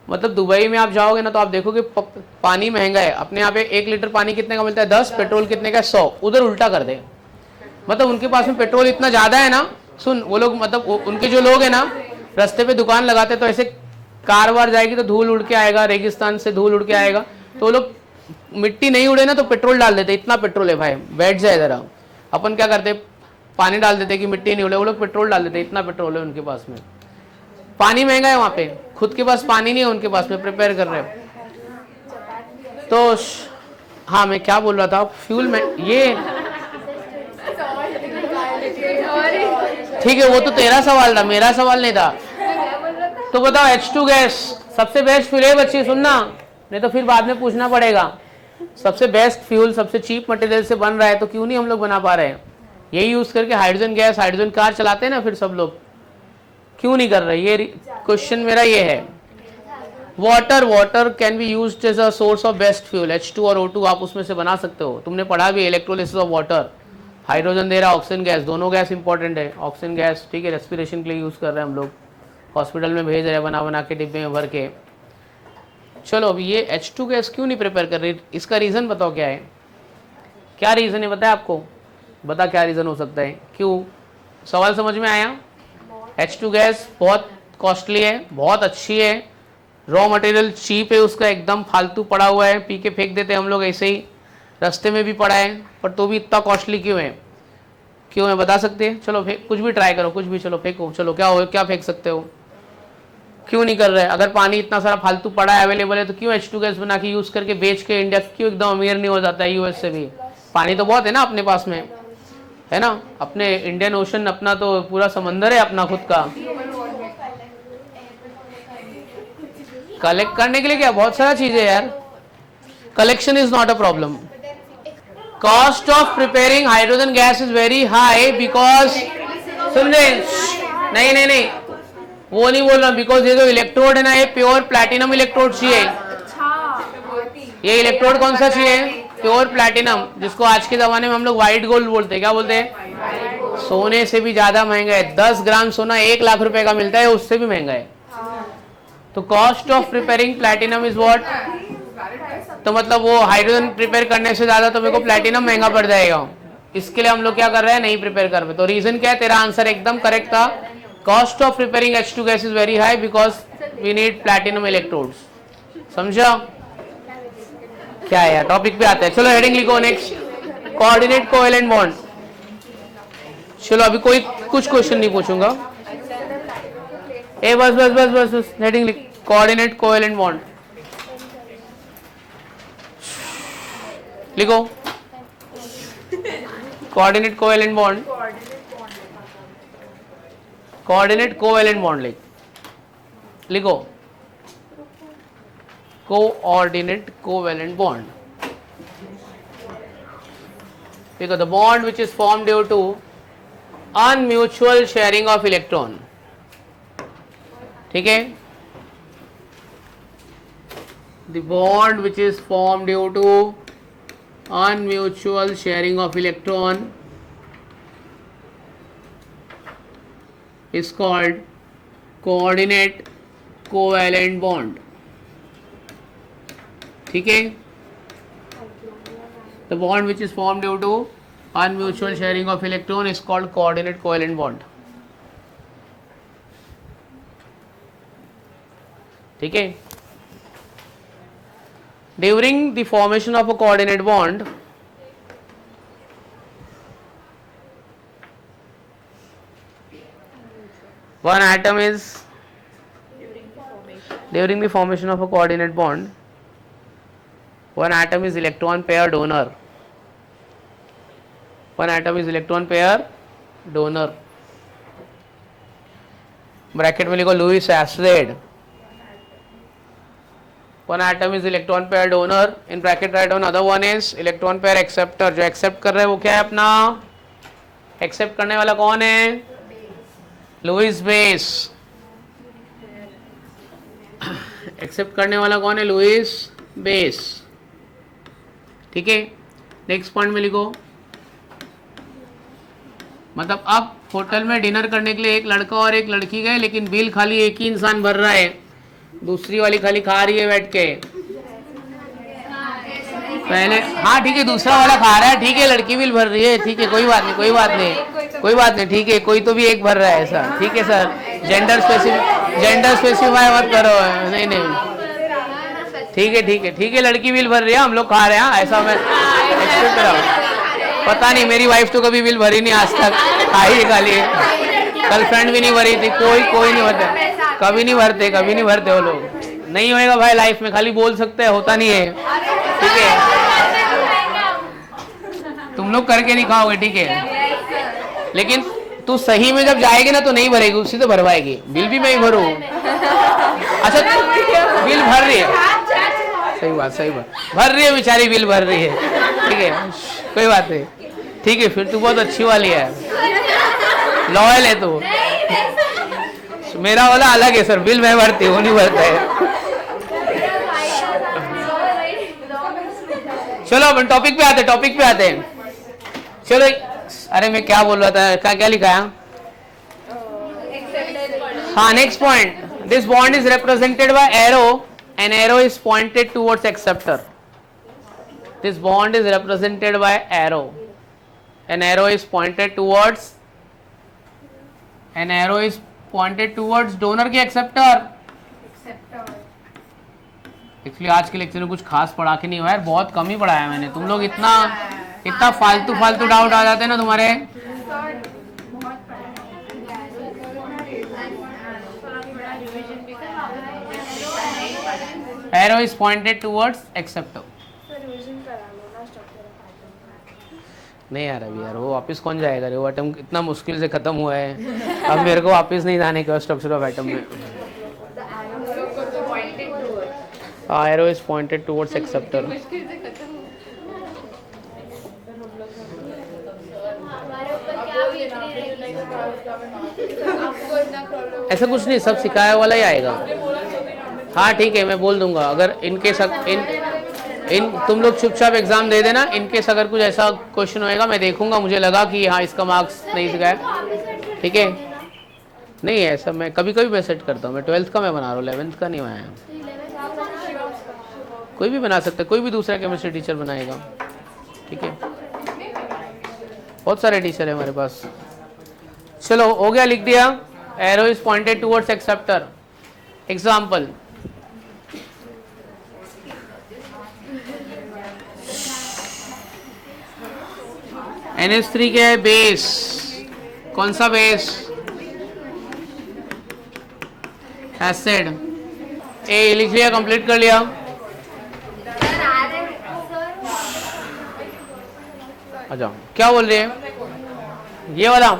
मतलब दुबई में आप जाओगे ना तो आप देखोगे पानी महंगा है। अपने यहाँ पे 1 लीटर पानी कितने का मिलता है? 10, पेट्रोल कितने का? 100। उधर उल्टा कर दे। मतलब उनके पास में पेट्रोल इतना ज्यादा है ना। सुन, वो लोग मतलब उनके जो लोग है ना, रास्ते पे दुकान लगाते तो ऐसे कार वार जाएगी तो धूल उड़ के आएगा, रेगिस्तान से धूल उड़ के आएगा, तो वो लोग मिट्टी नहीं उड़े ना तो पेट्रोल डाल देते। इतना पेट्रोल है भाई, बैठ जाए जरा। अपन क्या करते, पानी डाल देते कि मिट्टी नहीं उड़े, वो लोग पेट्रोल डाल देते। इतना पेट्रोल है उनके पास में। पानी महंगा है वहां पे, खुद के पास पानी नहीं है उनके पास में, प्रिपेयर कर रहे हैं। तो हाँ, मैं क्या बोल रहा था? फ्यूल में ये ठीक है, वो तो तेरा सवाल था, मेरा सवाल नहीं था। तो बताओ H2 गैस सबसे बेस्ट फ्यूल है बच्ची, सुनना, नहीं तो फिर बाद में पूछना पड़ेगा। सबसे बेस्ट फ्यूल सबसे चीप मटेरियल से बन रहा है, तो क्यों नहीं हम लोग बना पा रहे हैं? यही यूज करके हाइड्रोजन गैस, हाइड्रोजन कार चलाते हैं ना फिर सब लोग, क्यों नहीं कर रहे? ये क्वेश्चन मेरा ये है। Water can be used as a source of best fuel. H2 और O2 आप उसमें से बना सकते हो। तुमने पढ़ा भी इलेक्ट्रोलिसिस ऑफ वाटर। हाइड्रोजन दे रहा, ऑक्सीजन गैस, दोनों गैस इंपॉर्टेंट है। ऑक्सीजन गैस ठीक है, रेस्पिरेशन के लिए यूज कर रहे हैं हम लोग, हॉस्पिटल में भेज रहे हैं बना बना के डिब्बे में भर के। चलो अब ये H2 गैस क्यों नहीं प्रिपेयर कर रही? इसका रीजन बताओ क्या है? क्या रीजन है बताया आपको? बता क्या रीजन हो सकता है? क्यों? सवाल समझ में आया? H2 गैस बहुत कॉस्टली है, बहुत अच्छी है, रॉ मटेरियल चीप है उसका, एकदम फालतू पड़ा हुआ है, पी के फेंक देते हैं हम लोग ऐसे ही, रास्ते में भी पड़ा है, पर तो भी इतना कॉस्टली क्यों है? क्यों है बता सकते हैं? चलो कुछ भी ट्राई करो, कुछ भी, चलो फेंको, चलो क्या हो, क्या फेंक सकते हो? क्यों नहीं कर रहे? अगर पानी इतना सारा फालतू पड़ा है, अवेलेबल है, तो क्यों H2 गैस बना के यूज करके बेच के इंडिया क्यों एकदम अमीर नहीं हो जाता है? यूएस से भी पानी तो बहुत है ना अपने पास में, है ना? अपने इंडियन ओशन अपना तो पूरा समंदर है अपना खुद का। कलेक्ट करने के लिए क्या बहुत सारा चीज है यार। Collection is not a problem. Cost of preparing hydrogen gas is very high because, सुन रहे, नहीं नहीं नहीं, वो नहीं बोल रहा, बिकॉज ये जो इलेक्ट्रोड है ना, ये प्योर प्लैटिनम इलेक्ट्रोड चाहिए। ये इलेक्ट्रोड कौन सा चाहिए? प्योर प्लैटिनम, जिसको आज के जमाने में हम लोग व्हाइट गोल्ड बोलते हैं। क्या बोलते हैं? सोने से भी ज्यादा महंगा है। 10 ग्राम सोना 1 लाख रुपए का मिलता है, उससे भी महंगा है। तो cost of preparing platinum is what? तो मतलब वो हाइड्रोजन प्रिपेयर करने से ज्यादा तो मेरे को प्लैटिनम महंगा पड़ जाएगा। इसके लिए हम लोग क्या कर रहे हैं? नहीं प्रिपेयर कर रहे। तो रीजन क्या है? तेरा आंसर एकदम करेक्ट था। Cost of preparing H2 gas is very high because we need platinum electrodes. समझा क्या है यार? टॉपिक पे आते हैं। चलो हेडिंग लिखो नेक्स्ट, कोऑर्डिनेट कोवेलेंट बॉन्ड। चलो अभी कोई कुछ क्वेश्चन नहीं पूछूंगा। ए बस बस बस बस बस हेडिंग लिख, कोऑर्डिनेट कोवेलेंट बॉन्ड लिखो। Coordinate covalent bond, coordinate covalent bond लिखो, कोऑर्डिनेट कोवेलेंट बॉन्ड। लिखो, the bond which is formed due to unmutual sharing of electron. ठीक है, the bond which is formed due to unmutual sharing of electron is called coordinate covalent bond. ठीक है, the bond which is formed due to unmutual sharing of electron is called coordinate covalent bond. ठीक है, during the formation of a coordinate bond, one atom is during the formation of a coordinate bond, one atom is electron pair donor. One atom is electron pair donor. Bracket में लिखो Lewis acid. One atom is electron pair donor. In bracket write down other one is electron pair acceptor. जो accept कर रहा है वो क्या है अपना? accept करने वाला कौन है? Lewis base. accept करने वाला कौन है? Lewis base. ठीक है, नेक्स्ट पॉइंट में लिखो, मतलब अब होटल में डिनर करने के लिए एक लड़का और एक लड़की गए, लेकिन बिल खाली एक ही इंसान भर रहा है, दूसरी वाली खाली खा रही है बैठ के। पहले हाँ ठीक है, दूसरा वाला खा रहा है, ठीक है, लड़की बिल भर रही है, ठीक है, कोई बात नहीं, कोई बात नहीं, कोई बात नहीं, ठीक है, कोई तो भी एक भर रहा है ऐसा, ठीक है सर, जेंडर स्पेसिफाई मत करो, नहीं नहीं, ठीक है ठीक है ठीक है, लड़की बिल भर रही है, हम लोग खा रहे हैं, ऐसा मैं एक्सपेक्ट कर रहा हूँ। पता नहीं, मेरी वाइफ तो कभी बिल भरी नहीं आज तक, खाई खाली गर्लफ्रेंड भी नहीं भरी थी, कोई नहीं भरते, कभी नहीं भरते वो लोग, नहीं होएगा भाई लाइफ में, खाली बोल सकते हैं, होता नहीं है, ठीक है, तुम लोग करके नहीं खाओगे, ठीक है, लेकिन तू सही में जब जाएगी ना तो नहीं भरेगी, उसी तो भरवाएगी, बिल भी मैं ही भरूँ। अच्छा बिल भर रही है, सही बात, भर रही है बेचारी, बिल भर रही है, ठीक है, कोई बात नहीं, ठीक है, फिर तू बहुत अच्छी वाली है, लॉयल है तू। मेरा वाला अलग है सर, बिल मैं भरती हूँ, नहीं भरता है। चलो अपन टॉपिक पे आते हैं, चलो, अरे मैं क्या बोल रहा था, क्या लिखा है? हाँ, next point, this bond is represented by arrow, an arrow is pointed towards acceptor. This bond is represented by arrow, an arrow is pointed towards donor के एक्सेप्टर। एक्चुअली आज के लेक्चर में कुछ खास पढ़ा के नहीं हुआ है, बहुत कम ही पढ़ाया मैंने, तुम लोग इतना फालतू डाउट आ जाते हैं ना तुम्हारे। Arrow is pointed towards acceptor. नहीं यार अभी यार वो वापस कौन जाएगा रे, वो एटम इतना मुश्किल से खत्म हुआ है, अब मेरे को वापस नहीं जाने का स्ट्रक्चर ऑफ एटम में। Arrow is pointed towards acceptor. आपको इतना प्रॉब्लम ऐसा कुछ नहीं, सब सिखाया वाला ही आएगा। हाँ ठीक है, मैं बोल दूंगा। अगर इनके इन तुम लोग चुपचाप एग्जाम दे देना। इनकेस अगर कुछ ऐसा क्वेश्चन होएगा मैं देखूंगा, मुझे लगा कि हाँ इसका मार्क्स नहीं गया, ठीक है। नहीं है ऐसा, मैं कभी कभी मैं सेट करता हूँ। मैं 12th का मैं बना रहा हूँ, 11th का नहीं बनाया। कोई भी बना सकता है, कोई भी दूसरा केमिस्ट्री टीचर बनाएगा, ठीक है। बहुत सारे टीचर है हमारे पास। चलो हो गया, लिख दिया। Arrow is pointed towards acceptor. Example, NH3 क्या है? बेस। कौन सा बेस? एसिड। ए लिख लिया, कंप्लीट कर लिया। अच्छा क्या बोल रहे हैं? ये वाला,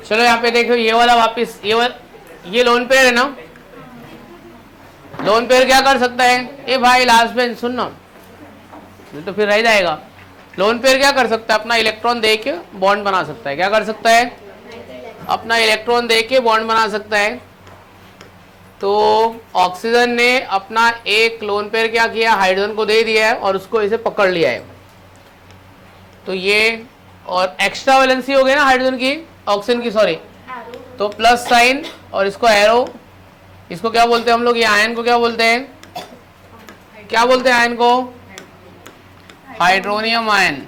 चलो यहाँ पे देखो, ये वाला वापस, ये लोन पेयर है ना। लोन पेयर क्या कर सकता है? ए भाई लास्ट बेंच सुनना, तो फिर रह जाएगा। लोन पेयर क्या कर सकता है? अपना इलेक्ट्रॉन दे के बॉन्ड बना सकता है। क्या कर सकता है? अपना इलेक्ट्रॉन दे के बॉन्ड बना सकता है। तो ऑक्सीजन ने अपना एक लोन पेयर क्या किया? हाइड्रोजन को दे दिया है और उसको इसे पकड़ लिया है। तो ये और एक्स्ट्रा वैलेंसी हो गई ना हाइड्रोजन की, ऑक्सीजन की सॉरी, तो प्लस साइन और इसको एरो। इसको क्या बोलते हैं हम लोग? ये आयन को क्या बोलते हैं? क्या बोलते हैं आयन को? Hydronium ion.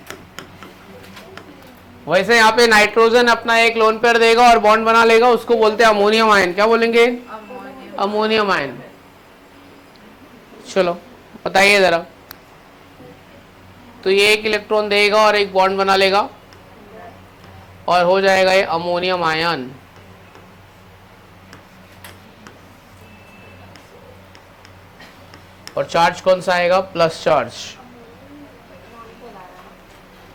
वैसे यहाँ पे नाइट्रोजन अपना एक लोन पेयर देगा और बॉन्ड बना लेगा, उसको बोलते हैं अमोनियम आयन। क्या बोलेंगे? Ammonium ion. चलो बताइए जरा। तो ये एक इलेक्ट्रॉन देगा और एक बॉन्ड बना लेगा और हो जाएगा ये अमोनियम आयन। और चार्ज कौन सा आएगा? प्लस चार्ज,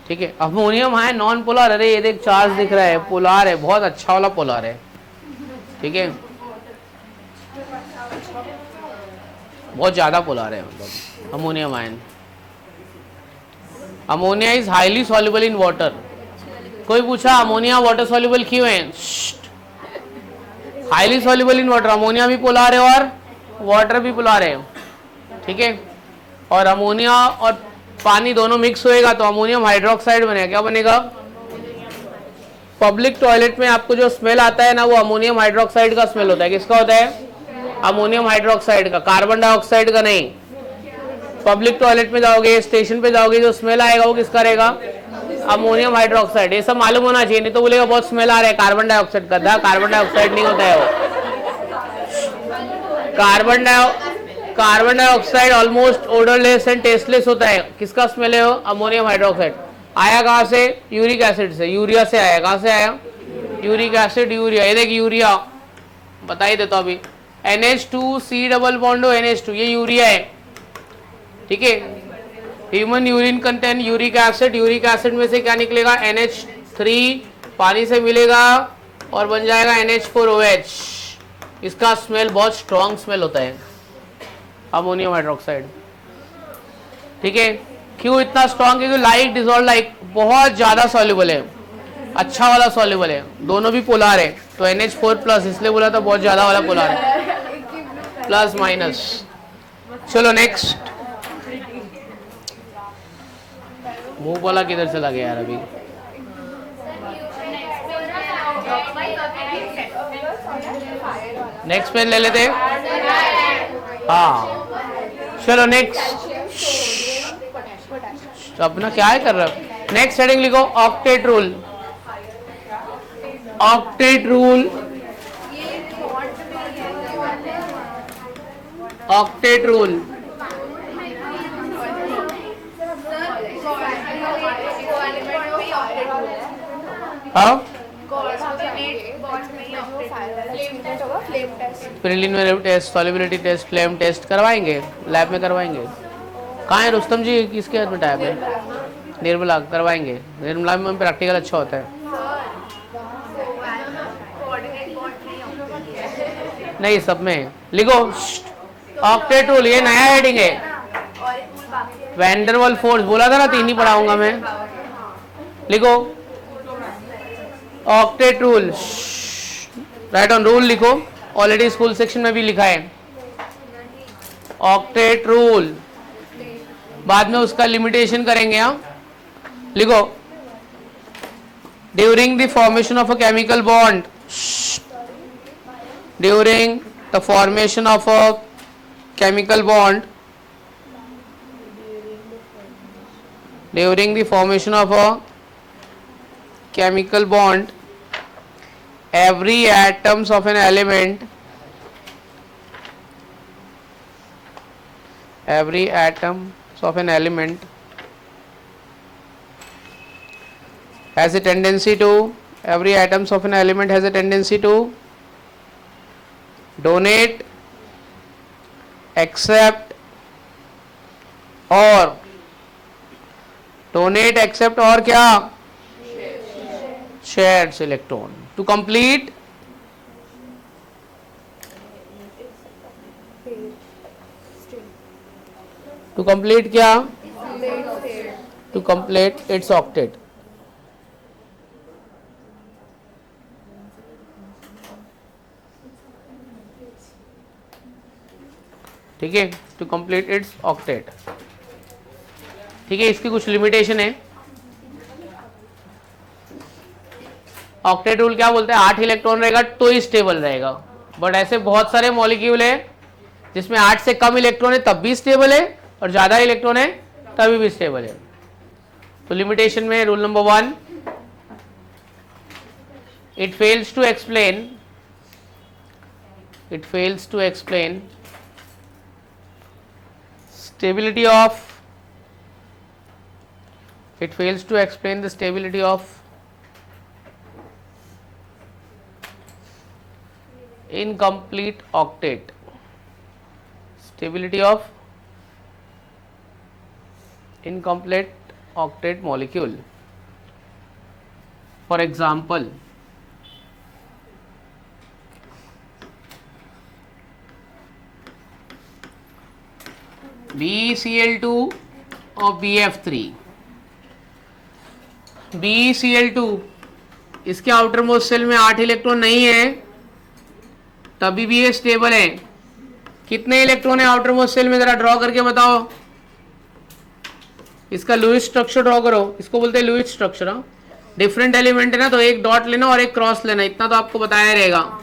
ठीक है। Ammonium ion non polar. अरे ये देख चार्ज दिख रहा है, पोलर है, बहुत अच्छा वाला पोलर है, ठीक है, बहुत ज्यादा पोलर है मतलब ammonium ion. Ammonia is highly soluble in water. कोई पूछा अमोनिया वाटर सॉल्युबल क्यों है? Highly soluble in water. Ammonia भी पोलर है और वाटर भी पोलर है, ठीक है। और अमोनिया और पानी दोनों मिक्स होएगा तो अमोनियम हाइड्रोक्साइड बनेगा। क्या बनेगा? पब्लिक टॉयलेट में आपको जो स्मेल आता है ना, वो अमोनियम हाइड्रोक्साइड का स्मेल होता है। किसका होता है? अमोनियम हाइड्रोक्साइड का, कार्बन डाइऑक्साइड का नहीं। पब्लिक टॉयलेट में जाओगे, स्टेशन पे जाओगे, जो स्मेल आएगा वो किसका रहेगा? Ammonium hydroxide. ये सब मालूम होना चाहिए, नहीं तो बोलेगा बहुत स्मेल आ रहा है कार्बन डाइऑक्साइड का। कार्बन डाइऑक्साइड नहीं होता है वो। Carbon dioxide almost odourless and tasteless होता है। किसका स्मेल है वो? Ammonium hydroxide. आया कहाँ से? यूरिक एसिड से, यूरिया से आया। कहाँ से आया? Uric acid, urea. ये देख यूरिया, बता ही देता हूँ अभी। NH2C डबल बॉन्ड हो NH2, ये यूरिया है, ठीक है। Human urine contain uric acid. Uric acid में से क्या निकलेगा? NH3 पानी से मिलेगा और बन जाएगा NH4OH। इसका स्मेल बहुत स्ट्रॉन्ग स्मेल होता है, अमोनियम हाइड्रोक्साइड, ठीक है। क्यों इतना स्ट्रॉन्ग? क्योंकि लाइक डिजॉल्व लाइक, बहुत ज्यादा सॉल्युबल है, अच्छा वाला सॉल्युबल है। दोनों भी पोलर है, तो NH4 प्लस इसलिए बोला था, बहुत ज्यादा वाला पोलर है, प्लस माइनस। चलो नेक्स्ट। मुंह बोला किधर चला गया यार अभी? नेक्स्ट पेन ले लेते हैं। हाँ चलो नेक्स्ट। अपना क्या है कर रहा है? नेक्स्ट हेडिंग लिखो, octet rule. Octet rule, octet rule. हाँ preliminary test, solubility test, flame test करवाएंगे, लैब में करवाएंगे। कहाँ है रुस्तम जी? किसके हाथ में टाइप है? निर्मला करवाएंगे। निर्मला में प्रैक्टिकल अच्छा होता है। नहीं सब में लिखो ऑक्टेट रूल। ये नया हेडिंग है। वैन डर वाल्स फोर्स बोला था ना, 3 ही पढ़ाऊंगा मैं। लिखो octet rule, right on rule लिखो, ऑलरेडी स्कूल सेक्शन में भी लिखा है ऑक्टेट रूल, बाद में उसका लिमिटेशन करेंगे हम। लिखो, during the formation of a chemical bond, during the formation of a chemical bond, during the formation of a chemical bond, every atoms of an element, every atoms of an element has a tendency to, every atoms of an element has a tendency to donate, accept or donate, accept और क्या, shares electron to complete क्या, to complete its octet. ठीक है, to complete its octet. ठीक है, इसकी कुछ limitation है। ऑक्टेट रूल क्या बोलते हैं, 8 इलेक्ट्रॉन रहेगा तो ही स्टेबल रहेगा, बट ऐसे बहुत सारे मॉलिक्यूल है जिसमें 8 से कम इलेक्ट्रॉन है तब भी स्टेबल है, और ज्यादा इलेक्ट्रॉन है तभी भी स्टेबल है। तो लिमिटेशन में rule number 1, it fails to explain stability of, it fails to explain the stability of incomplete octet, stability of incomplete octet molecule. For example, BeCl2 और BF3, BeCl2 इसके आउटर मोस्ट सेल में 8 electron नहीं है तभी भी ये stable है। कितने इलेक्ट्रॉन है आउटर मोस्ट सेल में, जरा ड्रॉ करके बताओ। इसका लुईस स्ट्रक्चर ड्रॉ करो, इसको बोलते हैं लुईस स्ट्रक्चर। डिफरेंट एलिमेंट है ना, तो एक डॉट लेना और एक क्रॉस लेना, इतना तो आपको बताया रहेगा।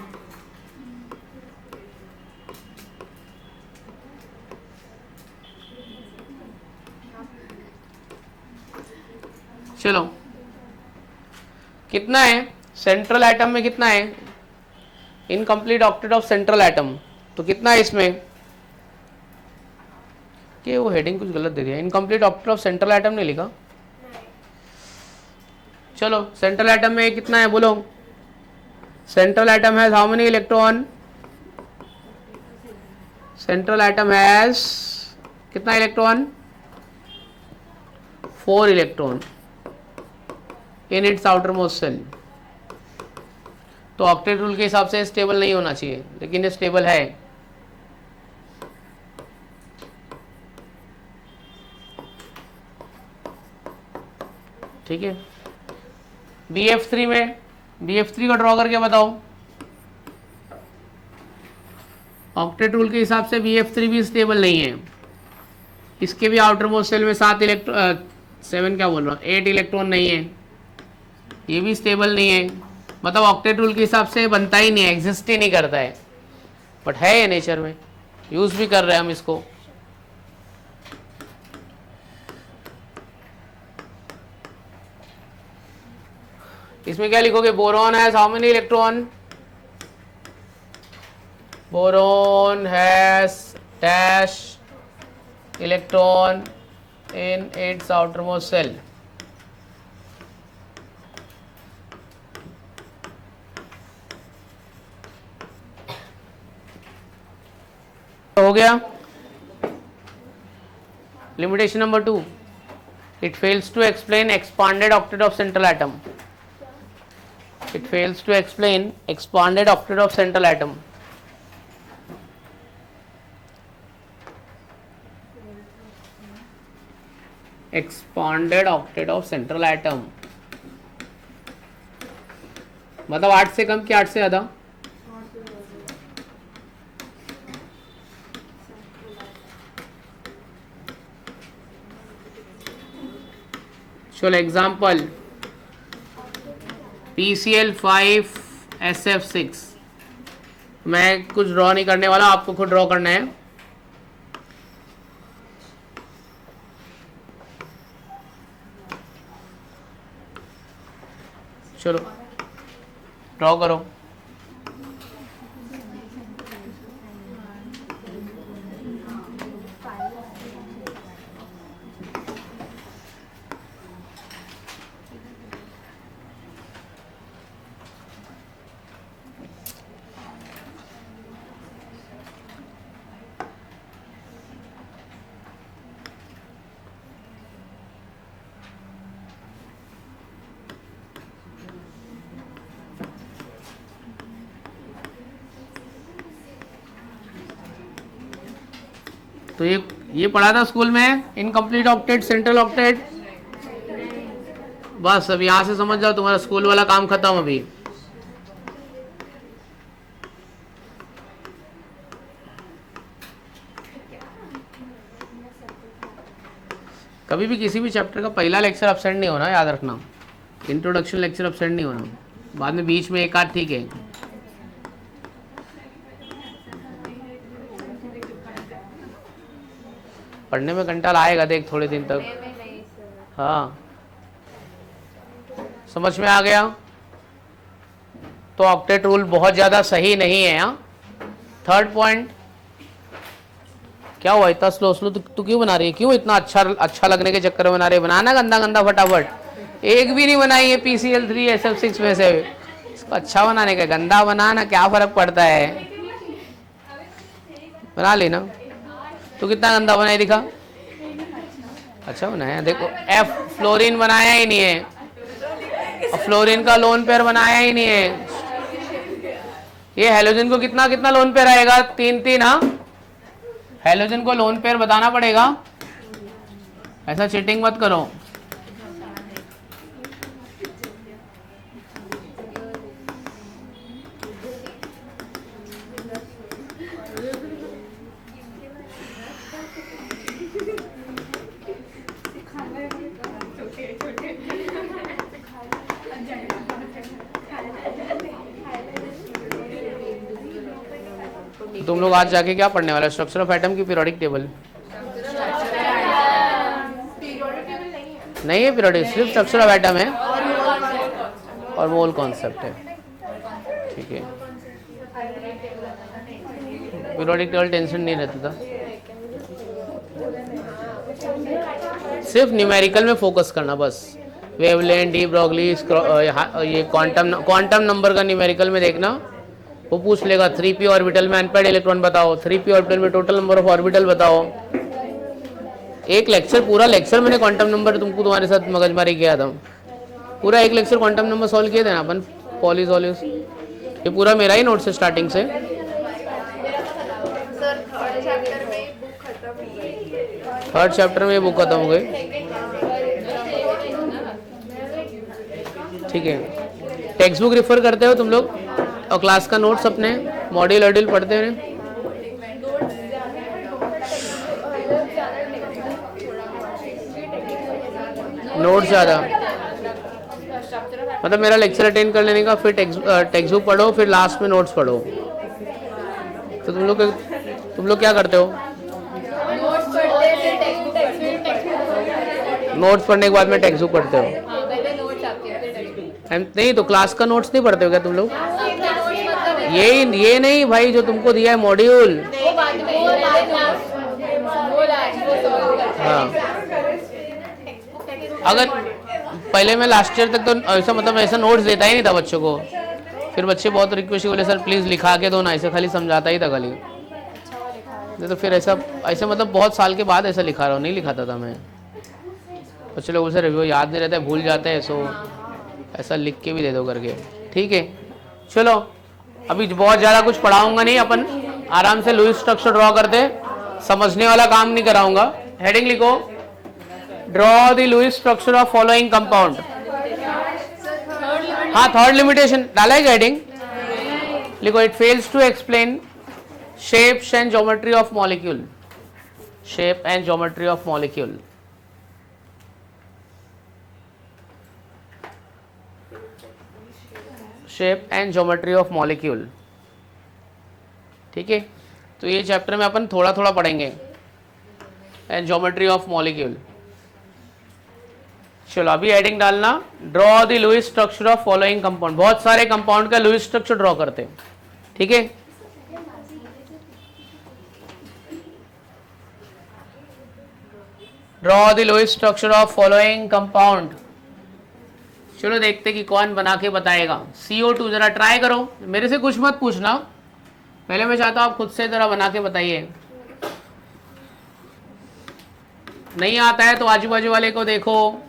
चलो, कितना है सेंट्रल एटम में, कितना है incomplete octet of central atom, तो कितना है इसमें, कि वो हेडिंग कुछ गलत दे दिया, incomplete octet of central atom नहीं लिखा। चलो, सेंट्रल एटम में कितना है बोलो, central atom has how many electron, central atom has कितना electron, 4 electron in its outermost shell. तो ऑक्टेट रूल के हिसाब से स्टेबल नहीं होना चाहिए, लेकिन ये स्टेबल है। ठीक है, BF3 में, BF3 को ड्रॉ करके बताओ। ऑक्टेट रूल के हिसाब से BF3 भी स्टेबल नहीं है, इसके भी आउटर मोस्ट सेल में 8 इलेक्ट्रॉन नहीं है, ये भी स्टेबल नहीं है। मतलब ऑक्टेट रूल के हिसाब से बनता ही नहीं है, एग्जिस्ट ही नहीं करता है, बट है ये नेचर में, यूज भी कर रहे हैं हम इसको। इसमें क्या लिखोगे, boron has how many electron, boron has dash electron in its outermost shell. हो गया। Limitation number 2, it fails to explain expanded octet of central atom, it fails to explain expanded octet of central atom. Expanded octet of central atom. मतलब 8 से कम कि 8 से ज़्यादा? चलो example PCl5 SF6। मैं कुछ ड्रॉ नहीं करने वाला, आपको खुद ड्रॉ करना है। चलो ड्रॉ करो। तो ये पढ़ा था स्कूल में, इनकम्प्लीट ऑक्टेट, सेंट्रल ऑक्टेट। बस अब यहां से समझ जाओ, तुम्हारा स्कूल वाला काम खत्म। अभी कभी भी किसी भी चैप्टर का पहला लेक्चर अपसेंट नहीं होना, याद रखना। इंट्रोडक्शन लेक्चर अपसेंट नहीं होना, बाद में बीच में एक आध ठीक है। पढ़ने में कंटाल आएगा, देख थोड़े दिन तक। हाँ समझ में आ गया। तो ऑक्टेट रूल बहुत ज़्यादा सही नहीं है। हाँ थर्ड पॉइंट क्या हुआ, इतना स्लो स्लो तू क्यों बना रही है? क्यों इतना अच्छा लगने के चक्कर में बना रही है? बनाना गंदा गंदा फटाफट। एक भी नहीं बनाई है PCl3 SF6 में से। इसको अच्छा बनाने का, गंदा बनाना क्या फर्क पड़ता है? बना लेना। तो कितना गंदा बनाया दिखा। अच्छा बनाया, देखो F फ्लोरीन बनाया ही नहीं है, और फ्लोरीन का लोन पेयर बनाया ही नहीं है। ये हेलोजन को कितना कितना लोन पेयर आएगा? 3-3। हाँ हेलोजन को लोन पेयर बताना पड़ेगा, ऐसा चीटिंग मत करो। तुम लोग आज जाके क्या पढ़ने वाले? स्ट्रक्चर ऑफ एटम की पीरियोडिक टेबल? नहीं है पीरियोडिक, सिर्फ स्ट्रक्चर ऑफ एटम है और मोल कॉन्सेप्ट है। ठीक है, पीरियोडिक टेबल टेंशन नहीं रहता था, सिर्फ न्यूमेरिकल में फोकस करना बस। वेवलेंथ, डी ब्रॉगली, ये क्वांटम नंबर का न्यूमेरिकल में देखना। वो पूछ लेगा 3p ऑर्बिटल में अनपेयर्ड इलेक्ट्रॉन बताओ, 3p ऑर्बिटल में टोटल नंबर ऑफ ऑर्बिटल बताओ। एक लेक्चर, पूरा लेक्चर मैंने क्वांटम नंबर तुमको तुम्हारे साथ मगजमारी किया था। पूरा एक लेक्चर क्वांटम नंबर सॉल्व किए थे ना अपन, पॉलीज ऑलिस। ये पूरा मेरा ही नोट्स है स्टार्टिंग से। थर्ड चैप्टर में ये बुक खत्म हो गई। ठीक है, टेक्स्ट बुक रेफर करते हो तुम लोग, और क्लास का नोट्स अपने मॉड्यूल ऑड्यूल पढ़ते हैं। नोट्स ज़्यादा मतलब मेरा लेक्चर अटेंड कर लेने का, फिर टेक्स्ट बुक पढ़ो, फिर लास्ट में नोट्स पढ़ो। तो तुम लोग क्या करते हो? नोट्स पढ़ने के बाद में टेक्स्ट बुक पढ़ते हो? नहीं तो क्लास का नोट्स नहीं पढ़ते हो क्या तुम लोग? ये नहीं भाई, जो तुमको दिया है मॉड्यूल। हाँ, अगर पहले मैं लास्ट ईयर तक तो ऐसा मतलब ऐसा नोट्स देता ही नहीं था बच्चों को। फिर बच्चे बहुत रिक्वेस्ट बोले सर प्लीज़ लिखा के दो ना, ऐसे खाली समझाता ही था खाली। नहीं तो फिर ऐसा मतलब बहुत साल के बाद ऐसा लिखा रहा हूँ, नहीं लिखाता था मैं। बच्चे लोग उसे रिव्यू याद नहीं रहता है, भूल जाते हैं, सो ऐसा लिख के भी दे दो करके। ठीक है, चलो अभी बहुत ज़्यादा कुछ पढ़ाऊंगा नहीं, अपन आराम से लुईस स्ट्रक्चर ड्रॉ करते, समझने वाला काम नहीं कराऊंगा। हेडिंग लिखो, draw the Lewis structure of following compound. हाँ, थर्ड लिमिटेशन डाला है हेडिंग, लिखो it fails to explain shapes and geometry of molecule, shape and geometry of molecule. Shape and geometry of molecule, ठीक है। तो ये चैप्टर में अपन थोड़ा थोड़ा पढ़ेंगे, एंड ज्योमेट्री ऑफ मॉलिक्यूल। चलो अभी हेडिंग डालना, draw the Lewis structure of following compound. बहुत सारे कंपाउंड का लुईस स्ट्रक्चर ड्रॉ करते हैं, ठीक है। Draw the Lewis structure of following compound. चलो देखते कि कौन बना के बताएगा। CO2 जरा ट्राई करो, मेरे से कुछ मत पूछना, पहले मैं चाहता हूं आप खुद से जरा बना के बताइए। नहीं आता है तो आजू बाजू वाले को देखो,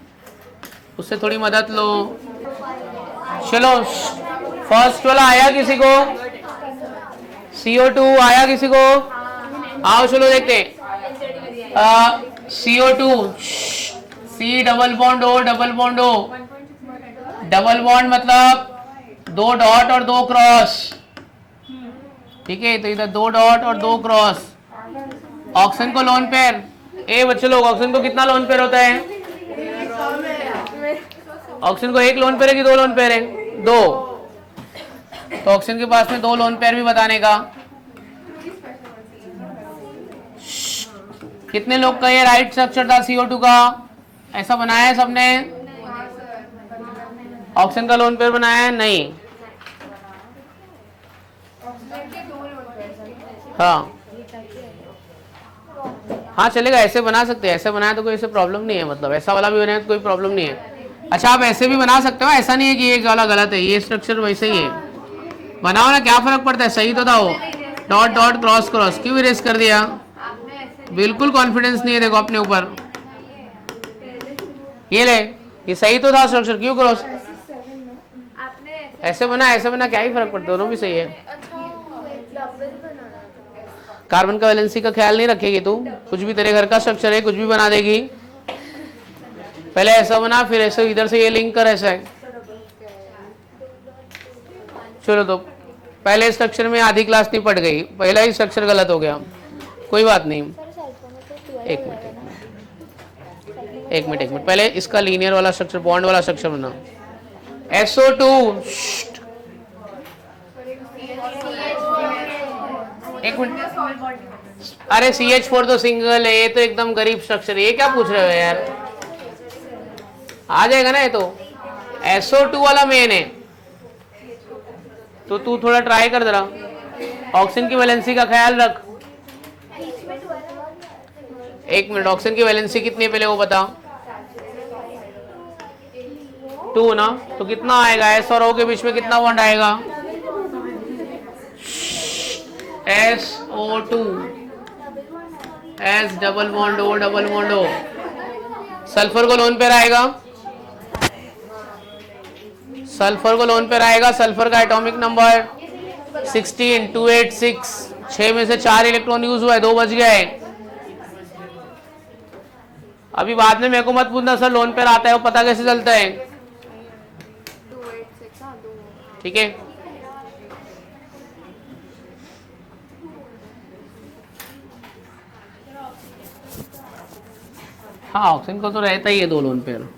उससे थोड़ी मदद लो। चलो फर्स्ट वाला आया किसी को? CO2 आया किसी को? आओ चलो देखते हैं। CO2 C double bond O, double bond O, double bond मतलब 2 डॉट और 2 क्रॉस, ठीक है। तो इधर 2 डॉट और 2 क्रॉस। ऑक्सीजन को लोन पेयर, ए बच्चे लोग ऑक्सीजन को कितना लोन पेयर होता है? ऑक्सीजन को 1 लोन पेयर है कि 2 लोन पेयर है? 2। तो ऑक्सीजन के पास में 2 लोन पेयर भी बताने का। कितने लोग का ये राइट स्ट्रक्चर था CO2 का? ऐसा बनाया है सबने? ऑक्सीजन का लोन पेयर बनाया है? नहीं। हाँ चलेगा, ऐसे बना सकते हैं, ऐसे बनाया तो कोई ऐसे प्रॉब्लम नहीं है, मतलब ऐसा वाला भी बनाया तो कोई प्रॉब्लम नहीं है। अच्छा आप ऐसे भी बना सकते हो, ऐसा नहीं है कि ये वाला गलत है, ये स्ट्रक्चर वैसे ही है। बनाओ ना, क्या फर्क पड़ता है, सही तो था वो। डॉट डॉट क्रॉस क्रॉस क्यों इरेज कर दिया? बिल्कुल कॉन्फिडेंस नहीं है देखो अपने ऊपर। ये ले, ये सही तो था स्ट्रक्चर, क्यों क्रॉस? ऐसे बना ऐसे बना, क्या ही फर्क पड़ता है, दोनों भी सही है। कार्बन का वैलेंसी का ख्याल नहीं रखेगी तू, कुछ भी तेरे घर का स्ट्रक्चर है कुछ भी बना देगी। पहले ऐसा बना, फिर ऐसे इधर से ये लिंक कर, ऐसा है। चलो तो पहले स्ट्रक्चर में आधी क्लास नहीं पढ़ गई, पहला ही स्ट्रक्चर गलत हो गया, कोई बात नहीं। एक मिनट पहले इसका लीनियर वाला स्ट्रक्चर, बॉन्ड वाला स्ट्रक्चर बना। SO2 एक मिनट, अरे CH4 तो सिंगल है, ये तो एकदम गरीब स्ट्रक्चर है, ये क्या पूछ रहे हो यार? आ जाएगा ना ये तो। SO2 वाला मेन है, तो तू थोड़ा ट्राई कर जरा, ऑक्सीजन की वैलेंसी का ख्याल रख। एक मिनट, ऑक्सीजन की वैलेंसी कितनी है पहले वो बता। 2 ना, तो कितना आएगा? S और O के बीच में कितना बॉन्ड आएगा? SO2 S double bond O, double bond O। Sulphur को लोन पेयर आएगा, सल्फर को लोन पेयर आएगा। सल्फर का एटॉमिक नंबर 16, 286। 6 में से 4 इलेक्ट्रॉन यूज हुआ है, 2 बच गए। अभी बाद में मेरे को मत पूछना सर लोन पेयर आता है वो पता कैसे चलता है, ठीक है। हाँ ऑक्सीजन को तो रहता ही है 2 लोन पेयर।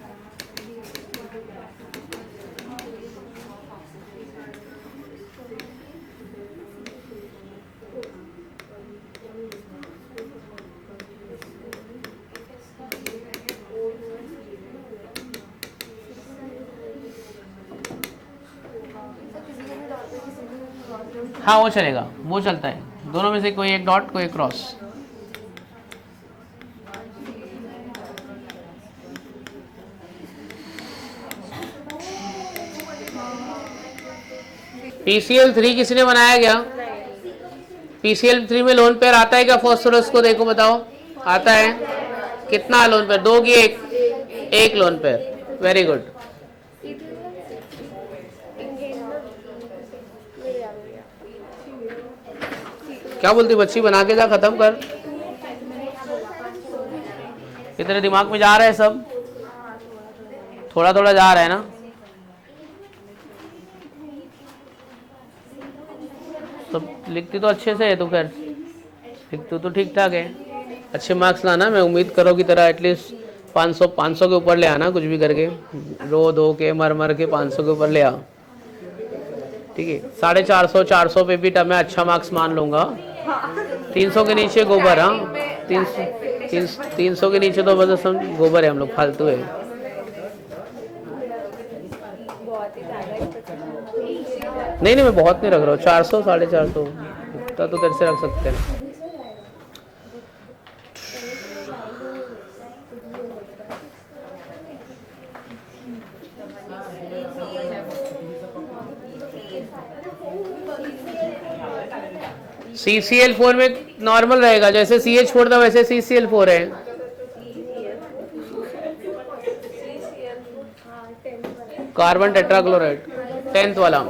हाँ वो चलेगा, वो चलता है, दोनों में से कोई एक डॉट कोई एक क्रॉस। PCl3 किसने बनाया गया? PCl3 में लोन पेयर आता है क्या? फास्फोरस को देखो बताओ, आता है? कितना लोन पेयर? 2 की 1 लोन पेयर, वेरी गुड। क्या बोलती बच्ची, बना के जा, खत्म कर। कितने दिमाग में जा रहा है सब? थोड़ा थोड़ा जा रहा है ना। सब लिखती तो अच्छे से है, तो खैर लिखती तो ठीक ठाक है। अच्छे मार्क्स लाना, मैं उम्मीद करो की तरह एटलीस्ट 500 के ऊपर ले आना, कुछ भी करके रो धो के मर मर के 500 के ऊपर ले आ, ठीक है। 450 400 पे भी मैं अच्छा मार्क्स मान लूँगा। 300 के नीचे गोबर, हाँ 300 के नीचे तो बस हम गोबर है, हम लोग फालतू है। नहीं नहीं, मैं बहुत नहीं रख रहा हूँ, 400 450 इतना तो तेरे से रख सकते हैं। CCl4 में नॉर्मल रहेगा, जैसे CH4 था वैसे CCl4 है। कार्बन टेट्राक्लोराइड 10th वाला।